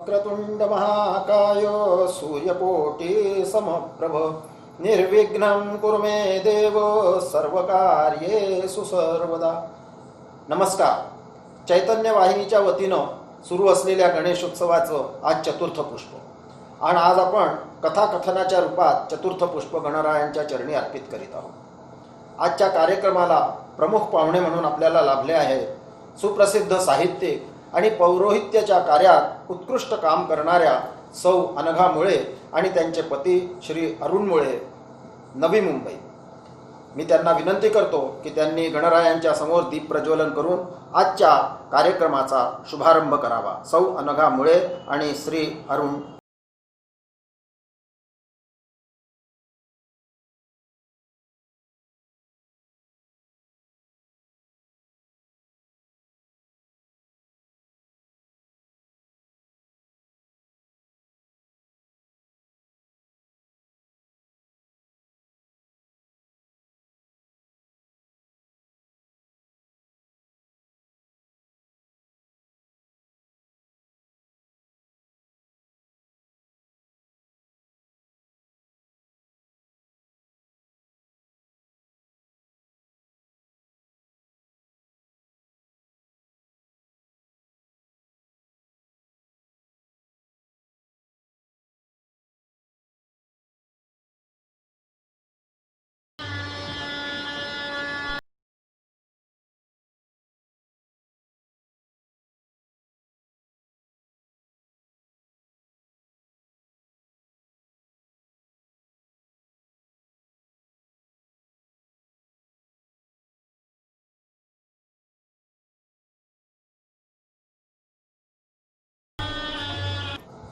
वक्रतुंड महाकाय सूर्यकोटि समप्रभ निर्विघ्नं कुरु मे देव सर्वकार्येषु सर्वदा. नमस्कार. चैतन्य वाहिनीच्या वतीनं सुरू असलेल्या गणेशोत्सवाचं आज चतुर्थ पुष्प आणि आज आपण कथाकथनाच्या रूपात चतुर्थ पुष्प गणरायांच्या चरणी अर्पित करीत आहोत. आजच्या कार्यक्रमाला प्रमुख पाहुणे म्हणून आपल्याला लाभले आहे सुप्रसिद्ध साहित्यिक आणि पौरोहित्याच्या कार्यात उत्कृष्ट काम करणाऱ्या सौ अनघा मुळे आणि त्यांचे पती श्री अरुण मुळे, नवी मुंबई. मी त्यांना विनंती करतो की त्यांनी गणरायांच्या समोर दीप प्रज्वलन करून आजच्या कार्यक्रमाचा शुभारंभ करावा. सौ अनघा मुळे आणि श्री अरुण.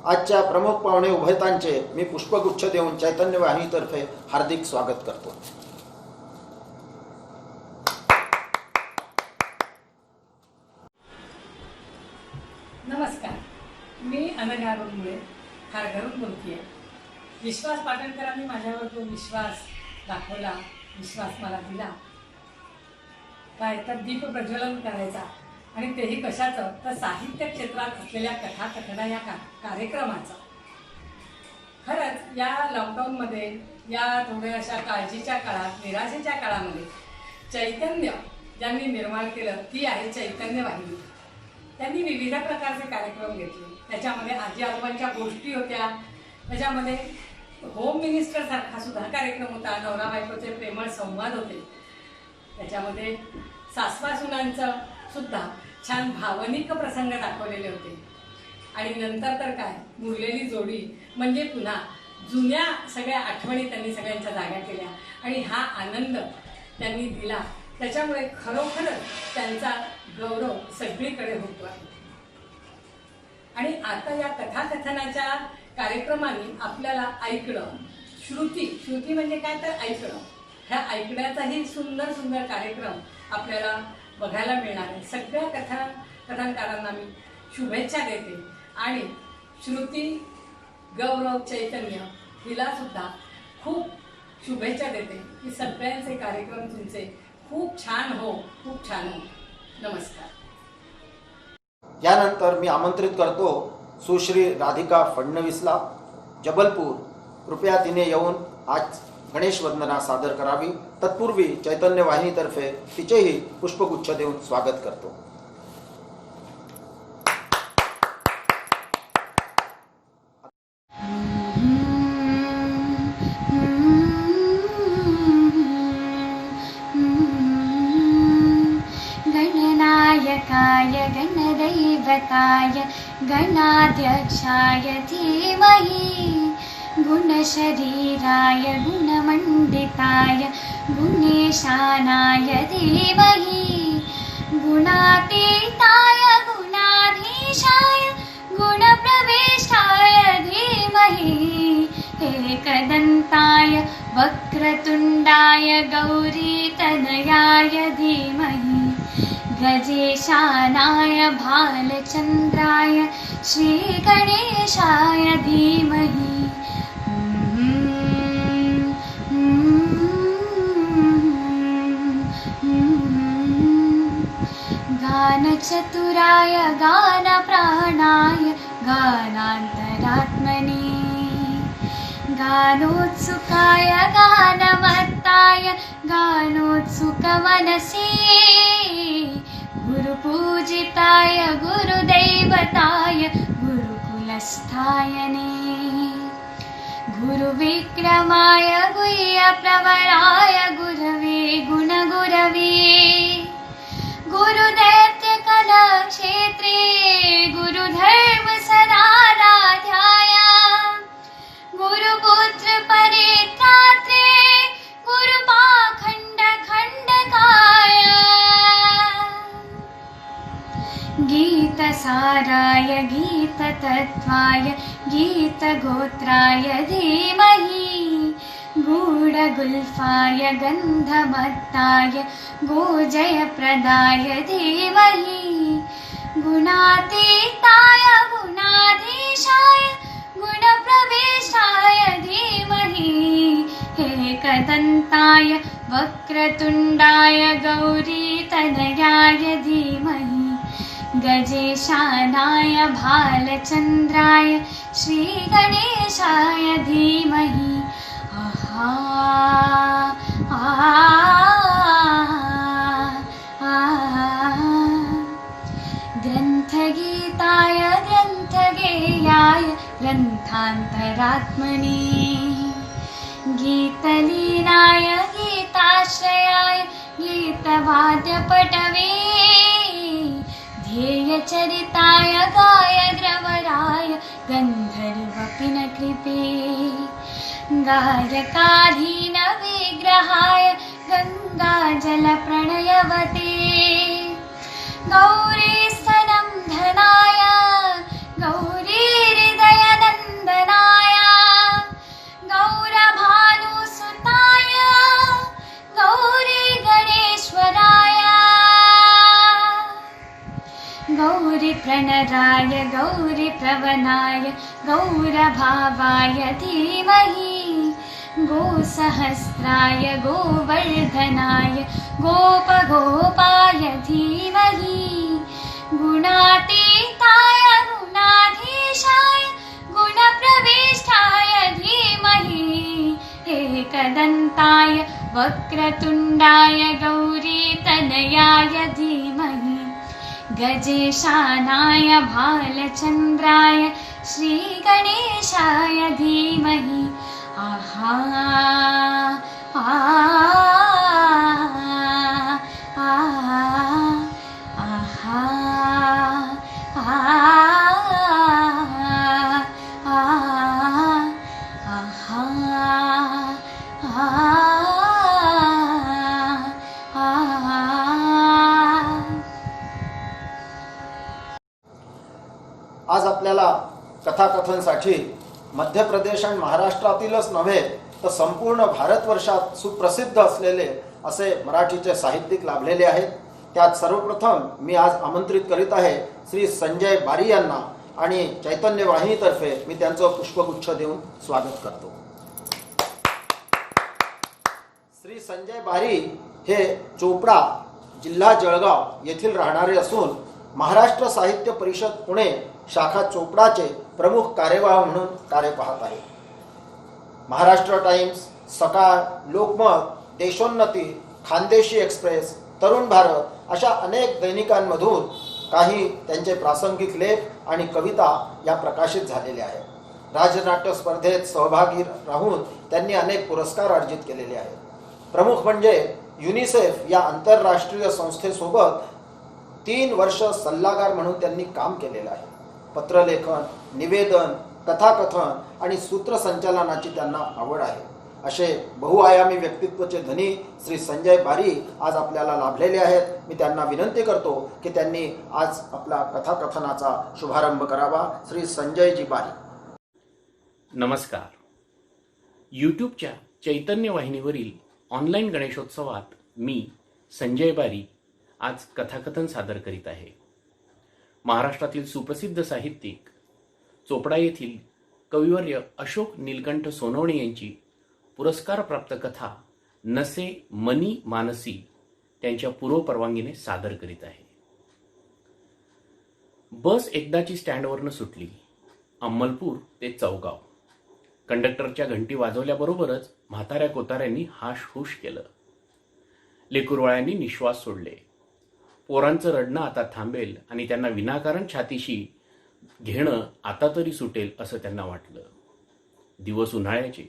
आजच्या प्रमुख पाहुणे उभयतांचे मी पुष्पगुच्छ देऊन चैतन्य वाहिनीतर्फे हार्दिक स्वागत करतो. नमस्कार. मी अनघा मुळे खारघरून बोलतेय. विश्वास पाटणकरांनी माझ्यावर तो विश्वास दाखवला, विश्वास मला दिला. काय तर दीप प्रज्वलन करायचा आणि तेही कशाचं, तर साहित्य क्षेत्रात असलेल्या कथाकथना या कार्यक्रमाचा. खरंच या लॉकडाऊनमध्ये, या थोड्याशा काळजीच्या काळात, निराशेच्या काळामध्ये चैतन्य ज्यांनी निर्माण केलं ती आहे चैतन्य वाहिनी. त्यांनी विविध प्रकारचे कार्यक्रम घेतले. त्याच्यामध्ये आजी आजोबांच्या गोष्टी होत्या, त्याच्यामध्ये होम मिनिस्टर सारखा सुद्धा कार्यक्रम होता, नवरा बायकोचे प्रेमळ संवाद होते, त्याच्यामध्ये सासवा सुनांचं सुद्धा छान भावनिक प्रसंग दाखवलेले होते. आणि नंतर तर काय, मुरलेली जोडी म्हणजे पुन्हा जुन्या सगळ्या आठवणी त्यांनी सगळ्यांच्या जाग्या केल्या आणि हा आनंद त्यांनी दिला. त्याच्यामुळे खरोखरच त्यांचा गौरव सगळीकडे होतो आहे. आणि आता या कथाकथनाच्या कार्यक्रमाने आपल्याला ऐकणं, श्रुती म्हणजे काय तर ऐकणं, ह्या ऐकण्याचाही सुंदर सुंदर कार्यक्रम आपल्याला बघायला मिळणार आहे. सगळ्या कथाकारांना मी शुभेच्छा देते आणि श्रुती, गौरव, चैतन्य हिला सुद्धा खूप शुभेच्छा देते की सगळ्यांचे कार्यक्रम तुमचे खूप छान हो, खूप छान हो. नमस्कार. यानंतर मी आमंत्रित करतो सुश्री राधिका फडणवीसला, जबलपूर. कृपया तिने येऊन आज गणेश वंदना सादर करावी. तत्पूर्वी चैतन्य वाहिनीतर्फे तिचेही पुष्पगुच्छ देऊन स्वागत करतो. गणनायकाय गणदैवताय गणाध्यक्षाय धीमहि गुणशरीराय गुणमण्डिताय गुणेशानाय धीमहि गुणातीताय गुणाधीशाय गुणप्रविष्टाय धीमहि एकदन्ताय वक्रतुण्डाय गौरीतनयाय धीमहि गजेशानाय भालचन्द्राय श्रीगणेशाय धीमहि गानचतुराय गानप्राणाय गानान्तरात्मने गानोत्सुकाय गानमत्ताय गानोत्सुकमनसे गुरुपूजिताय गुरुदैवताय गुरुकुलस्थायने गुरुविक्रमाय गुह्यप्रवराय गुरवे गुणगुरवे गुरुदैत्यकलाक्षेत्रे गुरुधर्मसदाराध्याय गुरुपुत्रपरित्रात्रे गुरुपाखण्डखण्डकाय गीतसाराय गीततत्त्वाय गीतगोत्राय धीमहि गूढगुल्फाय गन्धमत्ताय गोजयप्रदाय धीमहि गुणातीताय गुणाधीशाय गुणप्रवेशाय धीमहि एकदन्ताय वक्रतुण्डाय गौरीतनयाय धीमहि गजेशानाय भालचन्द्राय श्रीगणेशाय धीमहि ग्रन्थगीताय ग्रन्थगेयाय ग्रन्थान्तरात्मने गीतलीनाय गीताश्रयाय गीतवाद्यपटवे ध्येयचरिताय गायग्रवराय गन्धर्वपिनकृपे गायकाधीनविग्रहाय गङ्गाजलप्रणयवते गौरीस्तनं धनाय गौरीहृदयनन्दनाय गौरभानुसुताय गौरीगणेश्वराय गौरीप्रणराय गौरीप्रवनाय गौरभावाय धीमहि गोसहस्राय गोवर्धनाय गोपगोपाय धीमहि गुणातीताय गुणाधीशाय गुणप्रविष्टाय धीमहि एकदन्ताय वक्रतुण्डाय गौरीतनयाय धीमहि गजेशानाय भालचन्द्राय श्रीगणेशाय धीमहि आज आपल्याला कथाकथनसाठी मध्य प्रदेश आणि महाराष्ट्रातीलच नव्हे तर संपूर्ण भारतवर्षात सुप्रसिद्ध असलेले असे मराठीचे साहित्यिक लाभलेले आहेत. त्यात सर्वप्रथम मी आज आमंत्रित करीत आहे श्री संजय बारी यांना आणि चैतन्य वाहिनीतर्फे मी त्यांचं पुष्पगुच्छ देऊन स्वागत करतो. श्री संजय बारी हे चोपडा जिल्हा जळगाव येथील राहणारे असून महाराष्ट्र साहित्य परिषद पुणे शाखा चोपडाचे प्रमुख कार्यवाह म्हणून कार्य पाहत आहे. महाराष्ट्र टाइम्स, सकाळ, लोकमत, देशोन्नती, खानदेशी एक्सप्रेस, तरुण भारत अशा अनेक दैनिकांमधून काही त्यांचे प्रासंगिक लेख आणि कविता या प्रकाशित झालेल्या आहेत. राजनाट्य स्पर्धेत सहभागी राहून त्यांनी अनेक पुरस्कार अर्जित केलेले आहेत. प्रमुख म्हणजे युनिसेफ या आंतरराष्ट्रीय संस्थेसोबत 3 वर्ष सल्लागार म्हणून त्यांनी काम केलेलं आहे. पत्रलेखन, निवेदन, कथाकथन आणि सूत्रसंचालनाची त्यांना आवड आहे. असे बहुआयामी व्यक्तित्वाचे धनी श्री संजय बारी आज आपल्याला लाभलेले आहेत. मी त्यांना विनंती करतो की त्यांनी आज आपला कथाकथनाचा शुभारंभ करावा. श्री संजयजी बारी. नमस्कार. यूट्यूबच्या चैतन्य वाहिनीवरील ऑनलाईन गणेशोत्सवात मी संजय बारी आज कथाकथन सादर करीत आहे. महाराष्ट्रातील सुप्रसिद्ध साहित्यिक चोपडा येथील कविवर्य अशोक नीलकंठ सोनवणे यांची पुरस्कारप्राप्त कथा नसे मनी मानसी त्यांच्या पूर्वपरवानगीने सादर करीत आहे. बस एकदाची स्टँडवरनं सुटली अम्मलपूर ते चौगाव. कंडक्टरच्या घंटी वाजवल्याबरोबरच म्हाताऱ्या कोताऱ्यांनी हाश हुश केलं. लेकुरवाळ्यांनी निश्वास सोडले. पोरांचं रडणं आता थांबेल आणि त्यांना विनाकारण छातीशी घेणं आता तरी सुटेल असं त्यांना वाटलं. दिवस उन्हाळ्याचे.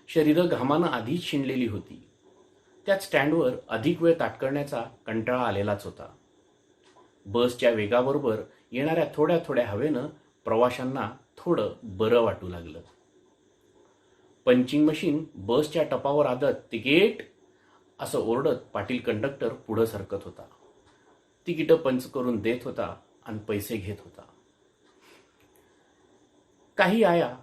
शरीरं घामानं आधीच शिणलेली होती. त्यात स्टँडवर अधिक वेळ ताटकळण्याचा कंटाळा आलेलाच होता. बसच्या वेगाबरोबर येणाऱ्या थोड्या थोड्या हवेनं प्रवाशांना थोडं बरं वाटू लागलं. पंचिंग मशीन बसच्या टपावर आदत तिकीट असं ओरडत पाटील कंडक्टर पुढं सरकत होता. तिकीटं पंच करून देत होता आणि पैसे घेत होता. काही आया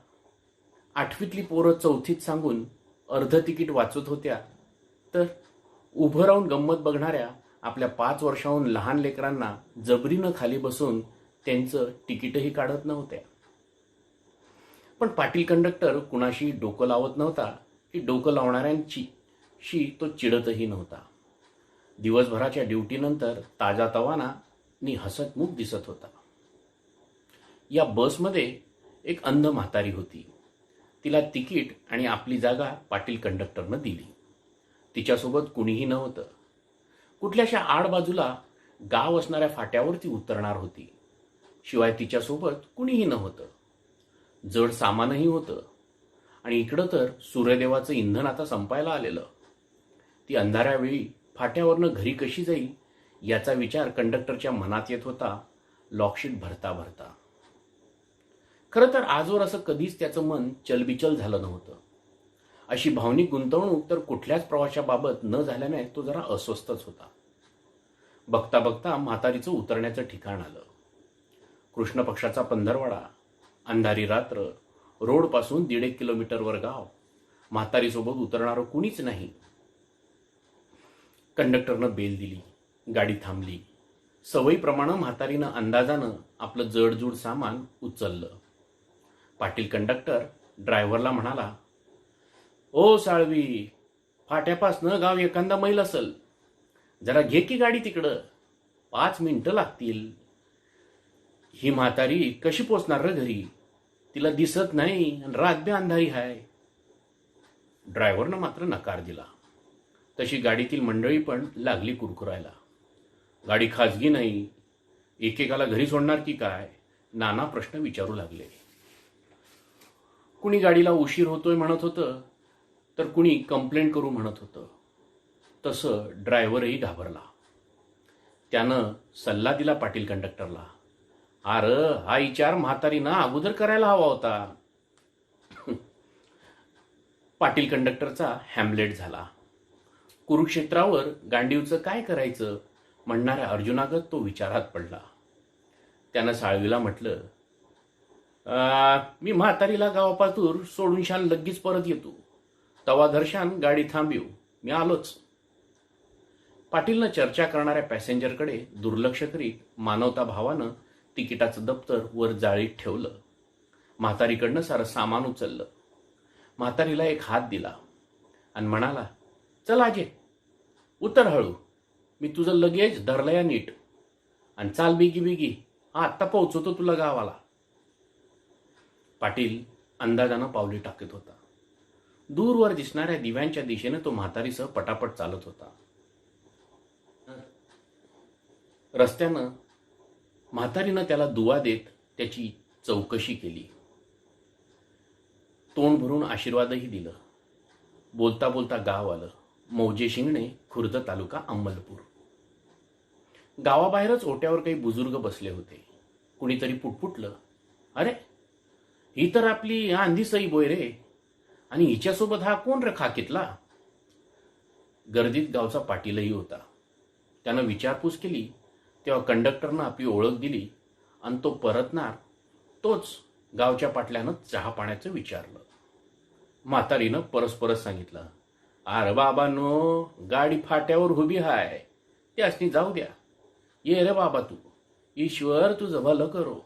8वीतली पोरं 4थीत सांगून अर्ध तिकीट वाचत होत्या, तर उभं राहून गंमत बघणाऱ्या आपल्या 5 वर्षाहून लहान लेकरांना जबरीनं खाली बसून त्यांचं तिकीटही काढत नव्हत्या. पण पाटील कंडक्टर कुणाशी डोकं लावत नव्हता की डोकं लावणाऱ्यांची तो चिडतही नव्हता. दिवसभराच्या ड्युटीनंतर ताजा तवाना नि हसतमुख दिसत होता. या बसमध्ये एक अंध म्हातारी होती. तिला तिकीट आणि आपली जागा पाटील कंडक्टरनं दिली. तिच्यासोबत कुणीही नव्हतं. कुठल्याशा आडबाजूला गाव असणाऱ्या फाट्यावर ती उतरणार होती. शिवाय तिच्यासोबत कुणीही नव्हतं. जड सामानही होतं आणि इकडं तर सूर्यदेवाचं इंधन आता संपायला आलेलं. ती अंधाऱ्या वेळी फाट्यावरनं घरी कशी जाईल याचा विचार कंडक्टरच्या मनात येत होता, लॉकशीट भरता भरता. खरं तर आजवर असं कधीच त्याचं मन चलबिचल झालं नव्हतं. अशी भावनिक गुंतवणूक तर कुठल्याच प्रवाशाबाबत न झाल्याने तो जरा अस्वस्थच होता. बघता बघता म्हातारीचं उतरण्याचं ठिकाण आलं. कृष्ण पक्षाचा पंधरवाडा, अंधारी रात्र, रोडपासून 1.5 किलोमीटरवर गाव. म्हातारीसोबत उतरणारं कुणीच नाही. कंडक्टरनं बेल दिली. गाडी थांबली. सवयीप्रमाणे म्हातारीनं अंदाजानं आपलं जडजूड सामान उचललं. पाटील कंडक्टर ड्रायव्हरला म्हणाला, "ओ साळवी, फाट्यापासनं गाव एखादा मैल असल. जरा घे की गाडी तिकडं. 5 मिनिटं लागतील. ही म्हातारी कशी पोचणार रे घरी? तिला दिसत नाही आणि रात बी अंधारी आहे." ड्रायव्हरनं मात्र नकार दिला. तशी गाडीतील मंडळी पण लागली कुरकुरायला. गाडी खाजगी नाही, एकेकाला घरी सोडणार की काय, नाना प्रश्न विचारू लागले. कुणी गाडीला उशीर होतोय म्हणत होतं, तर कुणी कंप्लेंट करू म्हणत होतं. तसं ड्रायव्हरही घाबरला. त्यानं सल्ला दिला पाटील कंडक्टरला, "अरे हा विचार म्हातारीनं अगोदर करायला हवा होता." पाटील कंडक्टरचा हॅमलेट झाला. कुरुक्षेत्रावर गांडीवचं काय करायचं म्हणणाऱ्या अर्जुनागत तो विचारात पडला. त्यानं साळवीला म्हटलं, "मी म्हातारीला गावापातूर सोडून शान लगेच परत येतो. तवा दर्शन गाडी थांबीव, मी आलोच." पाटीलनं चर्चा करणाऱ्या पॅसेंजरकडे दुर्लक्ष करीत मानवता भावानं तिकिटाचं दप्तर वर जाळीत ठेवलं. म्हातारीकडनं सारं सामान उचललं. म्हातारीला एक हात दिला आणि म्हणाला, "चल आजे, उतर हळू. मी तुझं लगेच धरलंय नीट. आणि चाल बिगी बिगी, आत्ता पोहोचवतो तुला गावाला." पाटील अंदाजानं पावली टाकत होता. दूरवर दिसणाऱ्या दिव्यांच्या दिशेने तो म्हातारीसह पटापट चालत होता. रस्त्यानं म्हातारीनं त्याला दुवा देत त्याची चौकशी केली. तोंड भरून आशीर्वादही दिलं. बोलता बोलता गाव आलं. मौजे शिंगणे, खुर्द तालुका, अम्मलपूर. गावाबाहेरच ओट्यावर काही बुजुर्ग बसले होते. कुणीतरी पुटपुटलं, "अरे, ही तर आपली आंधी सई बोय रे. आणि हिच्यासोबत हा कोण रे खाकीतला?" गर्दीत गावचा पाटीलही होता. त्यानं विचारपूस केली तेव्हा कंडक्टरनं आपली ओळख दिली आणि तो परतणार तोच गावच्या पाटल्यानं चहा पाण्याचं विचारलं. म्हातारीनं परस्परच सांगितलं, "अरे बाबांनो, गाडी फाट्यावर उभी हाय, त्यासनी जाऊ द्या. ये रे बाबा तू, ईश्वर तुझं भलं करो."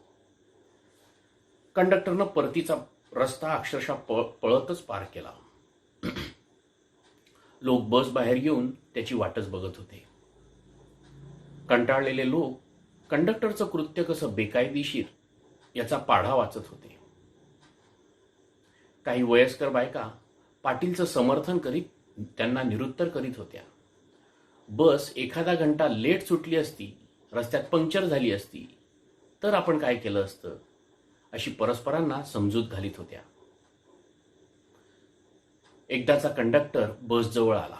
कंडक्टरनं परतीचा रस्ता अक्षरशः पळतच पार केला. लोक बस बाहेर येऊन त्याची वाटच बघत होते. कंटाळलेले लोक कंडक्टरचं कृत्य कसं बेकायदेशीर याचा पाढा वाचत होते. काही वयस्कर बायका पाटीलचं समर्थन करीत त्यांना निरुत्तर करीत होत्या. बस एखादा घंटा लेट सुटली असती, रस्त्यात पंक्चर झाली असती, तर आपण काय केलं असतं, अशी परस्परांना समजूत घालीत होत्या. एकदाचा कंडक्टर बसजवळ आला.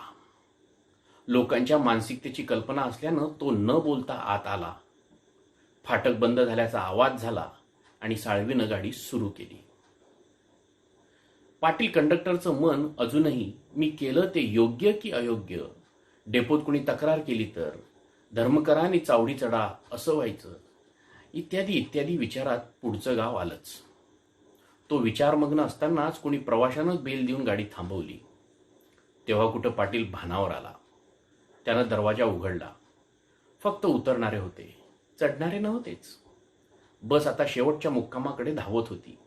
लोकांच्या मानसिकतेची कल्पना असल्यानं तो न बोलता आत आला. फाटक बंद झाल्याचा आवाज झाला आणि साळवीनं गाडी सुरू केली. पाटील कंडक्टरचं मन अजूनही मी केलं ते योग्य की अयोग्य, डेपोत कुणी तक्रार केली तर, धर्मकरांनी चावडी चढा असं व्हायचं, इत्यादी इत्यादी विचारात पुढचं गाव आलंच. तो विचारमग्न असतानाच कुणी प्रवाशानंच बेल देऊन गाडी थांबवली. तेव्हा कुठं पाटील भानावर आला. त्यानं दरवाजा उघडला. फक्त उतरणारे होते, चढणारे नव्हतेच. बस आता शेवटच्या मुक्कामाकडे धावत होती.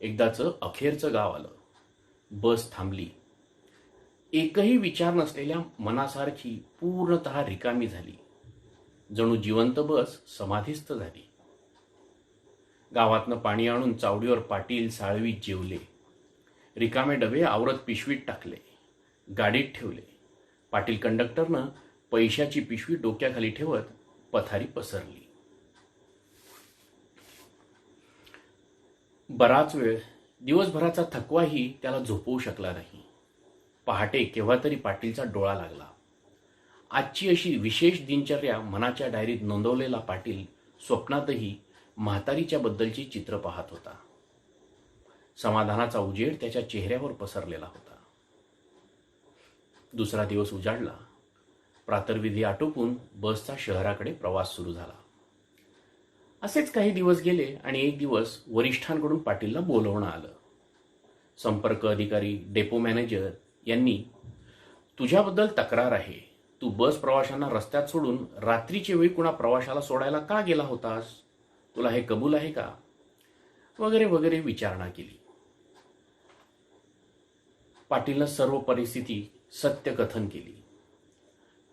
एकदाचं अखेरचं गाव आलं. बस थांबली. एकही विचार नसलेल्या मनासारखी पूर्णतः रिकामी झाली. जणू जिवंत बस समाधीस्थ झाली. गावातनं पाणी आणून चावडीवर पाटील साळवी जेवले. रिकामे डबे आवरत पिशवीत टाकले, गाडीत ठेवले. पाटील कंडक्टरनं पैशाची पिशवी डोक्याखाली ठेवत पथारी पसरली. बराच वेळ दिवसभराचा थकवाही त्याला झोपवू शकला नाही. पहाटे केव्हा तरी पाटीलचा डोळा लागला. आजची अशी विशेष दिनचर्या मनाच्या डायरीत नोंदवलेला पाटील स्वप्नातही म्हातारीच्या बद्दलची चित्र पाहत होता. समाधानाचा उजेड त्याच्या चेहऱ्यावर पसरलेला होता. दुसरा दिवस उजाडला. प्रातर्विधी आटोपून बसचा शहराकडे प्रवास सुरू झाला. असेच काही दिवस गेले आणि एक दिवस वरिष्ठांकडून पाटीलला बोलवणं आलं. संपर्क अधिकारी, डेपो मॅनेजर यांनी, तुझ्याबद्दल तक्रार आहे. तू बस प्रवाशांना रस्त्यात सोडून रात्रीच्या वेळी कुणा प्रवाशाला सोडायला का गेला होतास? तुला हे कबूल आहे का? वगैरे वगैरे विचारणा केली. पाटीलनं सर्व परिस्थिती सत्यकथन केली.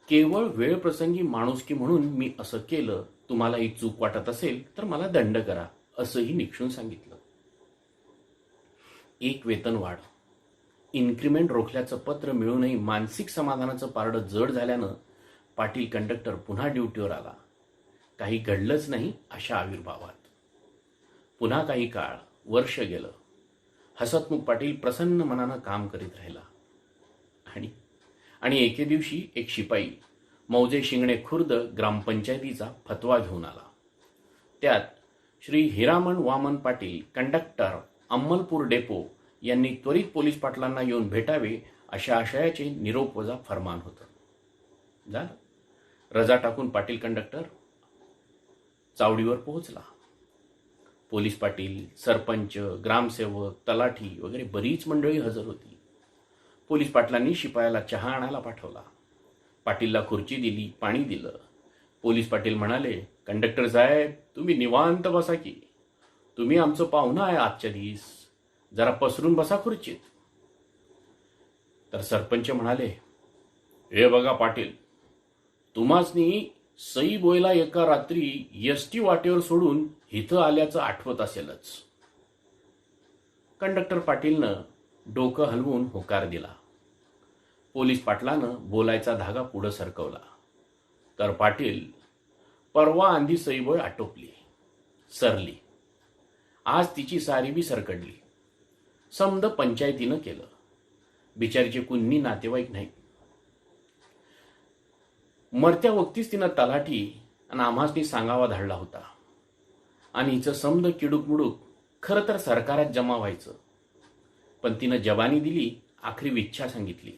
केवळ वेळ प्रसंगी माणुसकी म्हणून मी असं केलं. तुम्हाला ही चूक वाटत असेल तर मला दंड करा, असंही निक्षून सांगितलं. एक वेतन वाढ, इन्क्रिमेंट रोखल्याचं पत्र मिळूनही मानसिक समाधानाचं पारडं जड झाल्यानं पाटील कंडक्टर पुन्हा ड्युटीवर आला. काही घडलंच नाही अशा आविर्भावात. पुन्हा काही काळ, वर्ष गेलं. हसतमुख पाटील प्रसन्न मनानं काम करीत राहिला. आणि एके दिवशी एक शिपाई मौजे शिंगणे खुर्द ग्रामपंचायतीचा फतवा घेऊन आला. त्यात श्री हिरामण वामन पाटील, कंडक्टर, अम्मलपूर डेपो यांनी त्वरित पोलीस पाटलांना येऊन भेटावे अशा आशयाचे निरोपवजा फरमान होतं. झालं. रजा टाकून पाटील कंडक्टर चावडीवर पोहोचला. पोलीस पाटील, सरपंच, ग्रामसेवक, तलाठी वगैरे बरीच मंडळी हजर होती. पोलीस पाटलांनी शिपायाला चहा आणायला पाठवला. पाटीलला खुर्ची दिली, पाणी दिलं. पोलीस पाटील म्हणाले, कंडक्टर साहेब, तुम्ही निवांत बसा की. तुम्ही आमचं पाहुणं आहे आजच्या दिवस. जरा पसरून बसा खुर्चीत. तर सरपंच म्हणाले, हे बघा पाटील, तुम्हासनी सई बोयला एका रात्री एसटी वाटेवर सोडून इथं आल्याचं आठवत असेलच. कंडक्टर पाटीलनं डोकं हलवून होकार दिला. पोलीस पाटलानं बोलायचा धागा पुढं सरकवला. तर पाटील, परवा आंधी सईबोय आटोपली, सरली. आज तिची सारी बी सरकडली. समद पंचायतीनं केलं. बिचारीचे कुणी नातेवाईक नाहीत. मरत्या वक्तीच तिनं तलाठी आणि आम्हासनी सांगावा धाडला होता. आणि हिचं समद किडूक मुडूक खरं तर सरकारात जमा व्हायचं. पण तिनं जबानी दिली, आखरी इच्छा सांगितली.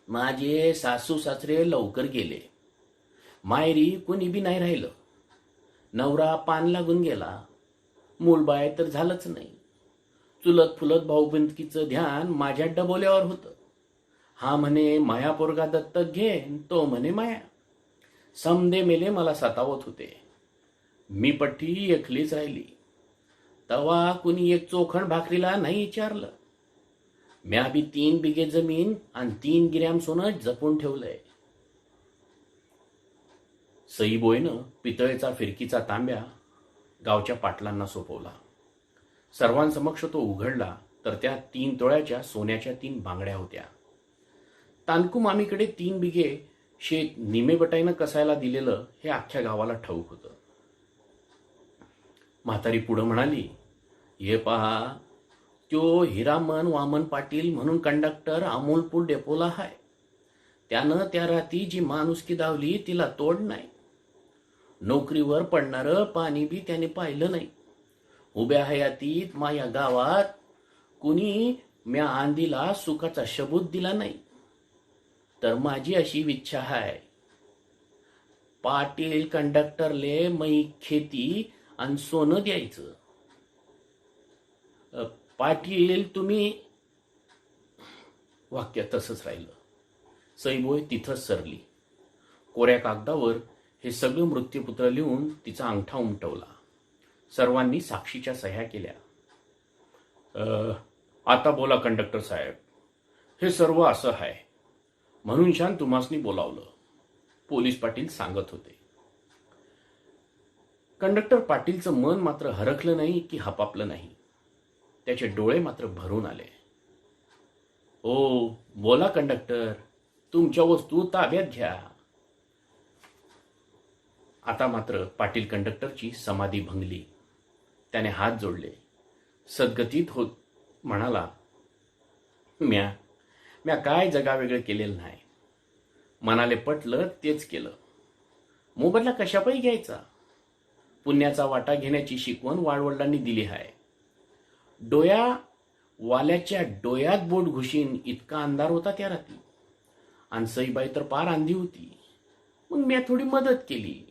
माझे सासू सासरे लवकर गेले. मायरी कोणी बी नाही राहिलं. नवरा पान लागून गेला. मूलबाळ तर झालंच नाही. चुलत फुलत भाऊबंदकीचं ध्यान माझ्या डबोल्यावर होतं. हा म्हणे माया पोरगा दत्तक घेन, तो म्हणे माया. समदे मेले मला सतावत होते. मी पट्टी एकलीच राहिली. तवा कुणी एक चोखण भाकरीला नाही विचारलं. म्या बी 3 बिघे जमीन आणि 3 गिरॅम सोनं जपून ठेवलंय. सईबोयनं पितळेचा फिरकीचा तांब्या गावच्या पाटलांना सोपवला. सर्वांसमक्ष तो उघडला तर त्या 3 तोळ्याच्या सोन्याच्या 3 बांगड्या होत्या. तानकू मामीकडे 3 बिघे शेत निमेबटाईनं कसायला दिलेलं हे अख्ख्या गावाला ठाऊक होतं. म्हातारी पुढं म्हणाली, "हे पहा, त्यो हिरामन वामन पाटील म्हणून कंडक्टर अमोलपूर डेपोला हाय. त्यानं त्या राती जी माणुसकी दावली तिला तोड नाही. नोकरीवर पडणारं पाणी बी त्याने पाहिलं नाही. उभ्या हयातीत माया गावात कुणी म्या आंधीला सुखाचा शबूत दिला नाही. तर माझी अशी इच्छा आहे, पाटील कंडक्टरले मै खेती आणि सोनं द्यायचं. पाटील तुम्ही." वाक्य तसंच राहिलं. सईबोय तिथंच सरली. कोऱ्या कागदावर हे सगळं मृत्यूपुत्र लिहून तिचा अंगठा उमटवला. सर्वांनी साक्षीच्या सह्या केल्या. "आता बोला कंडक्टर साहेब, हे सर्व असं आहे म्हणून शान तुम्हासनी बोलावलं," पोलीस पाटील सांगत होते. कंडक्टर पाटीलचं मन मात्र हरखलं नाही की हपापलं नाही. त्याचे डोळे मात्र भरून आले. "ओ बोला कंडक्टर, तुमच्या वस्तू ताब्यात घ्या." आता मात्र पाटील कंडक्टरची समाधी भंगली. त्याने हात जोडले. सद्गतीत होत म्हणाला, म्या काय जगावेगळं केलेलं नाही. मनाले पटलं तेच केलं. मोबदला कशापायी घ्यायचा? पुण्याचा वाटा घेण्याची शिकवण वाडवडिलांनी दिली आहे. डोया वाल्याच्या डोयात बोट घुशीन इतका अंधार होता त्या रात्री. आणि सईबाई तर पार अंधी होती. मग मी थोडी मदत केली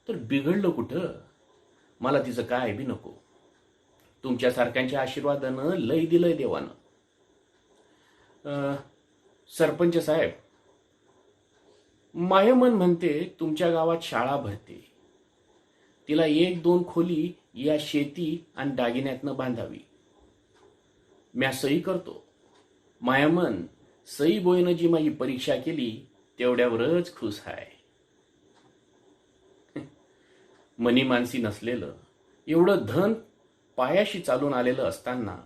तर बिघडलं कुठं? मला तिचं काय बी नको. तुमच्यासारख्यांच्या आशीर्वादानं लय दिलंय देवानं. सरपंच साहेब, मायमन म्हणते तुमच्या गावात शाळा भरते. तिला 1-2 खोली या शेती आणि दागिन्यातनं बांधावी. म्या सही करतो. मायामन सई बोयनं जी माझी परीक्षा केली तेवढ्यावरच खुश आहे. मनी मानसी नसलेलं एवढं धन पायाशी चालून आलेलं असताना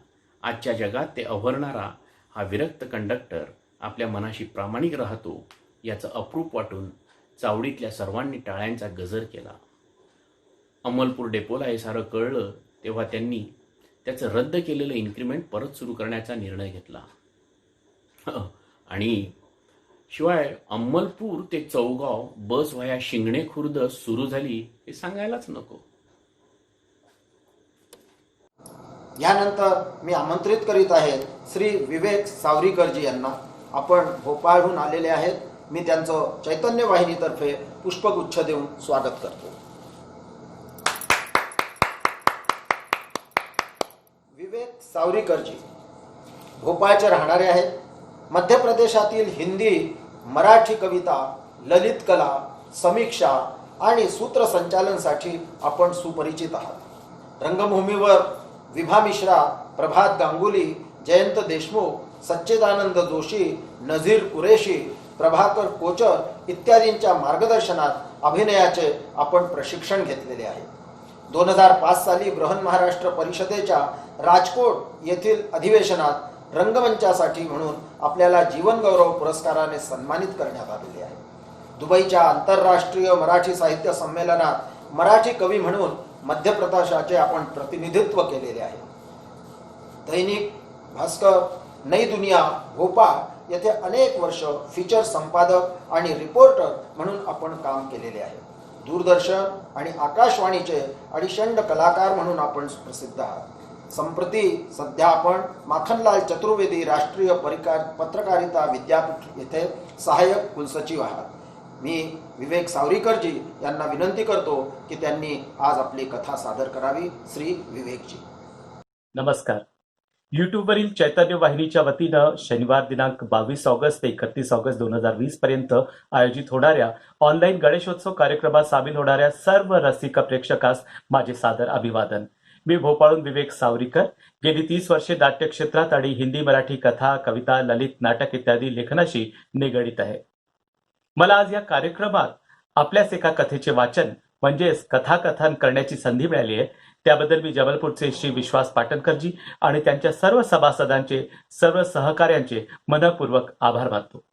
आजच्या जगात ते अव्हरणारा हा विरक्त कंडक्टर आपल्या मनाशी प्रामाणिक राहतो याचं अप्रूप वाटून चावडीतल्या सर्वांनी टाळ्यांचा गजर केला. अमलपूर डेपोला हे सारं कळलं तेव्हा त्यांनी त्याचं रद्द केलेलं इन्क्रिमेंट परत सुरू करण्याचा निर्णय घेतला. आणि शिवाय अमलपूर ते चौगाव बस व्हाया शिंगणे खुर्द सुरू झाली हे सांगायलाच नको. यानंतर मी आमंत्रित करीत आहे श्री विवेक सावरीकरजी यांना. आपण भोपाळहून आलेले आहेत. मी त्यांचं चैतन्य वाहिनीतर्फे पुष्पगुच्छ देऊन स्वागत करतो. विवेक सावरीकरजी भोपाळचे राहणारे आहेत. मध्य प्रदेशातील हिंदी, मराठी कविता, ललित कला, समीक्षा आणि सूत्रसंचालनसाठी आपण सुपरिचित आहात. रंगभूमीवर विभा मिश्रा, प्रभात गांगुली, जयंत देशमुख, सच्चिदानंद जोशी, नझीर कुरेशी, प्रभाकर कोचर इत्यादींच्या मार्गदर्शनात अभिनयाचे आपण प्रशिक्षण घेतलेले आहे. 2005 साली बृहन महाराष्ट्र परिषदेच्या राजकोट येथील अधिवेशनात रंगमंचासाठी म्हणून आपल्याला जीवनगौरव पुरस्काराने सन्मानित करण्यात आलेले आहे. दुबईच्या आंतरराष्ट्रीय मराठी साहित्य संमेलनात मराठी कवी म्हणून मध्य प्रदेशाचे आपण प्रतिनिधित्व केलेले आहे. दैनिक भास्कर, नई दुनिया, भोपाळ येथे अनेक वर्ष फीचर संपादक आणि रिपोर्टर म्हणून आपण काम केलेले आहे. दूरदर्शन आणि आकाशवाणीचे अडिशंड कलाकार म्हणून आपण प्रसिद्ध आहात. संप्रती सध्या आपण माखनलाल चतुर्वेदी राष्ट्रीय पत्रकारिता विद्यापीठ येथे सहाय्यक कुलसचिव आहात. मी विवेक सावरीकरजी यांना विनंती करतो की त्यांनी आज आपली कथा सादर करावी. श्री विवेकजी. नमस्कार. यूट्यूबवरील चैतन्य वाहिनीच्या वतीनं शनिवार दिनांक 22 ऑगस्ट ते 31 ऑगस्ट 2020 पर्यंत आयोजित होणाऱ्या ऑनलाईन गणेशोत्सव कार्यक्रमात सामील होणाऱ्या सर्व रसिक प्रेक्षकास माझे सादर अभिवादन. मी भोपाळहून विवेक सावरीकर. गेली 30 वर्षे नाट्य क्षेत्रात आणि हिंदी मराठी कथा, कविता, ललित नाटक इत्यादी लेखनाशी निगडित आहे. मला आज या कार्यक्रमात आपल्याच एका कथेचे वाचन म्हणजेच कथाकथन करण्याची संधी मिळाली आहे, त्याबद्दल मी जबलपूरचे श्री विश्वास पाटणकरजी आणि त्यांच्या सर्व सभासदांचे, सर्व सहकाऱ्यांचे मनपूर्वक आभार मानतो.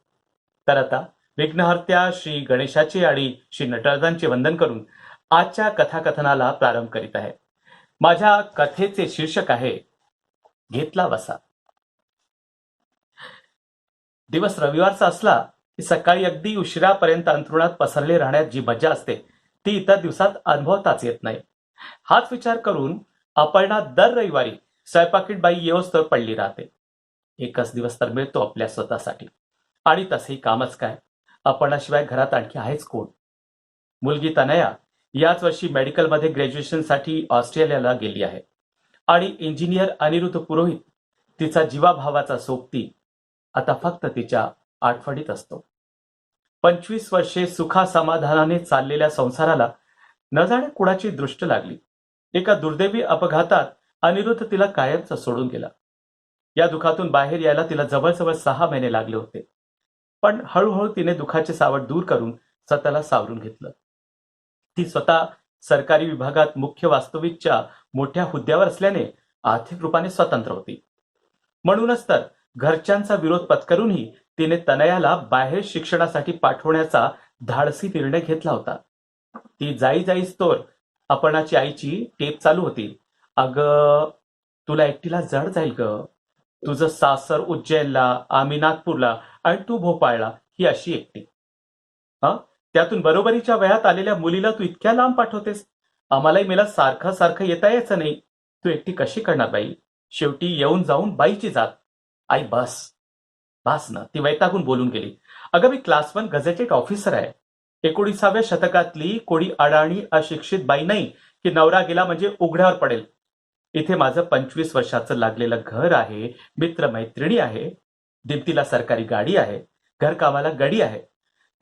तर आता विघ्नहर्त्या श्री गणेशाचे आणि श्री नटराजांचे वंदन करून आजच्या कथाकथनाला प्रारंभ करीत आहे. माझ्या कथेचे शीर्षक आहे घेतला वसा. दिवस रविवारचा असला की सकाळी अगदी उशिरापर्यंत अंथरुणात पसरले राहण्यात जी मजा असते ती इतर दिवसात अनुभवताच येत नाही. हाच विचार करून अपर्णा दर रविवारी स्वयंपाकीट बाई येऊस्तोवर पडली राहते. एकच दिवस तर मिळतो आपल्या स्वतःसाठी, आणि तसेही कामच काय, अपर्णाशिवाय घरात आणखी आहेच कोण. मुलगी तनया याच वर्षी मेडिकलमध्ये ग्रॅज्युएशनसाठी ऑस्ट्रेलियाला गेली आहे, आणि इंजिनियर अनिरुद्ध पुरोहित तिचा जीवाभावाचा सोबती आता फक्त तिच्या आठवणीत असतो. 25 वर्षे सुखासमाधानाने चाललेल्या संसाराला न जाणे कुणाची दृष्ट लागली. एका दुर्दैवी अपघातात अनिरुद्ध तिला कायमचा सोडून गेला. या दुःखातून बाहेर यायला तिला जवळजवळ 6 महिने लागले होते. पण हळूहळू तिने दुःखाचे सावट दूर करून स्वतःला सावरून घेतलं. ती स्वतः सरकारी विभागात मुख्य वास्तविकच्या मोठ्या हुद्द्यावर असल्याने आर्थिक रूपाने स्वतंत्र होती. म्हणूनच तर घरच्यांचा विरोध पत्करूनही तिने तनयाला बाहेर शिक्षणासाठी पाठवण्याचा धाडसी निर्णय घेतला होता. ती जाईच तोर अपर्णाची आईची टेप चालू होती. अगं, तुला एकटीला जड जाईल ग. तुझं सासर उज्जैनला, आम्ही नागपूरला आणि तू भोपाळला, ही अशी एकटी. त्यातून बरोबरीच्या वयात आलेल्या मुलीला तू इतक्या लांब पाठवतेस. आम्हालाही मला सारखं सारखं येता यायचं नाही. तू एकटी कशी करणार बाई? शेवटी येऊन जाऊन बाईची जात. आई बस ना, ती वैतागून बोलून गेली. अगं, मी क्लास 1 गझेटेड ऑफिसर आहे. 19व्या शतकातली कोणी अडाणी अशिक्षित बाई नाही की नवरा गेला म्हणजे उघड्यावर पडेल. इथे माझं 25 वर्षाचं लागलेलं घर आहे, मित्रमैत्रिणी आहे, दिमतीला सरकारी गाडी आहे, घरकामाला गडी आहे.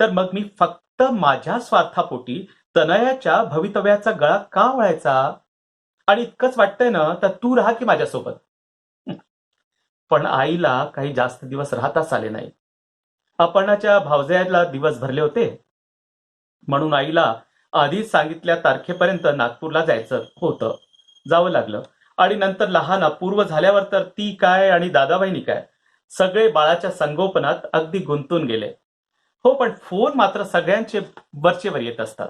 तर मग मी फक्त माझ्या स्वार्थापोटी तनयाच्या भवितव्याचा गळा का वळायचा? आणि इतकंच वाटतंय ना तर तू राहा की माझ्यासोबत. पण आईला काही जास्त दिवस राहताच आले नाही. अपर्णाच्या भावजयाला दिवस भरले होते, म्हणून आईला आधीच सांगितल्या तारखेपर्यंत नागपूरला जावं लागलं. आणि नंतर लहान अपूर्व झाल्यावर तर ती काय आणि दादाबाईंनी काय, सगळे बाळाच्या संगोपनात अगदी गुंतून गेले. हो, पण फोन मात्र सगळ्यांचे वरचेवर येत असतात.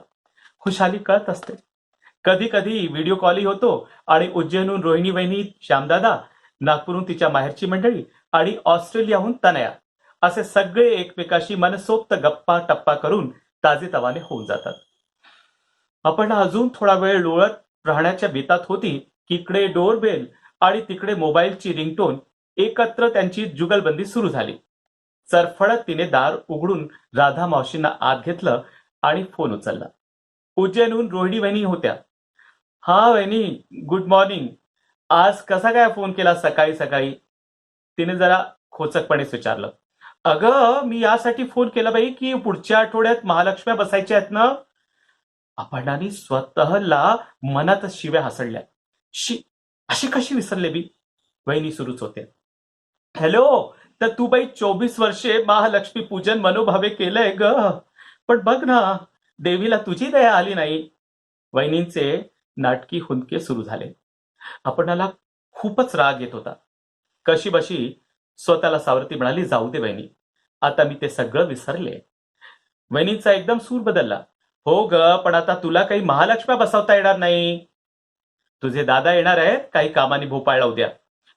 खुशाली कळत असते. कधी कधी व्हिडिओ कॉलही होतो, आणि उज्जैनहून रोहिणी वहिनी, श्यामदादा, नागपूरहून तिच्या माहेरची मंडळी आणि ऑस्ट्रेलियाहून तनया, असे सगळे एकमेकाशी मनसोक्त गप्पा टप्पा करून ताजेतवाने होऊन जातात. आपण अजून थोडा वेळ लोळत राहण्याच्या बेतात होती की इकडे डोरबेल आणि तिकडे मोबाईलची रिंगटोन, एकत्र त्यांची जुगलबंदी सुरू झाली. चरफडत तिने दार उघडून राधा मावशींना आत घेतलं आणि फोन उचलला. उज्जैनहून रोहिणी वहिनी होत्या. हा वहिनी, गुड मॉर्निंग. आज कसा काय फोन केला सकाळी सकाळी? तिने जरा खोचकपणेच विचारलं. अगं, मी यासाठी फोन केला बाई की पुढच्या आठवड्यात महालक्ष्म्या बसायच्या आहेत ना. अपर्णाने स्वतःला मनातच शिव्या हसडल्या. अशी कशी विसरले बी? वहिनी सुरूच होते. हॅलो, तर तू बाई 24 वर्षे महालक्ष्मी पूजन मनोभावे केलंय ग. पण बघ ना, देवीला तुझी दया आली नाही. वहिनींचे नाटकी हुंदके सुरू झाले. अपर्णाला खूपच राग येत होता. कशी बशी स्वतःला सावरती म्हणाली, जाऊ दे वहिनी, आता मी ते सगळं विसरले. वहिनींचा एकदम सूर बदलला. हो ग, पण आता तुला काही महालक्ष्म्या बसवता येणार नाही. तुझे दादा येणार आहेत काही कामाने भोपाळला उद्या.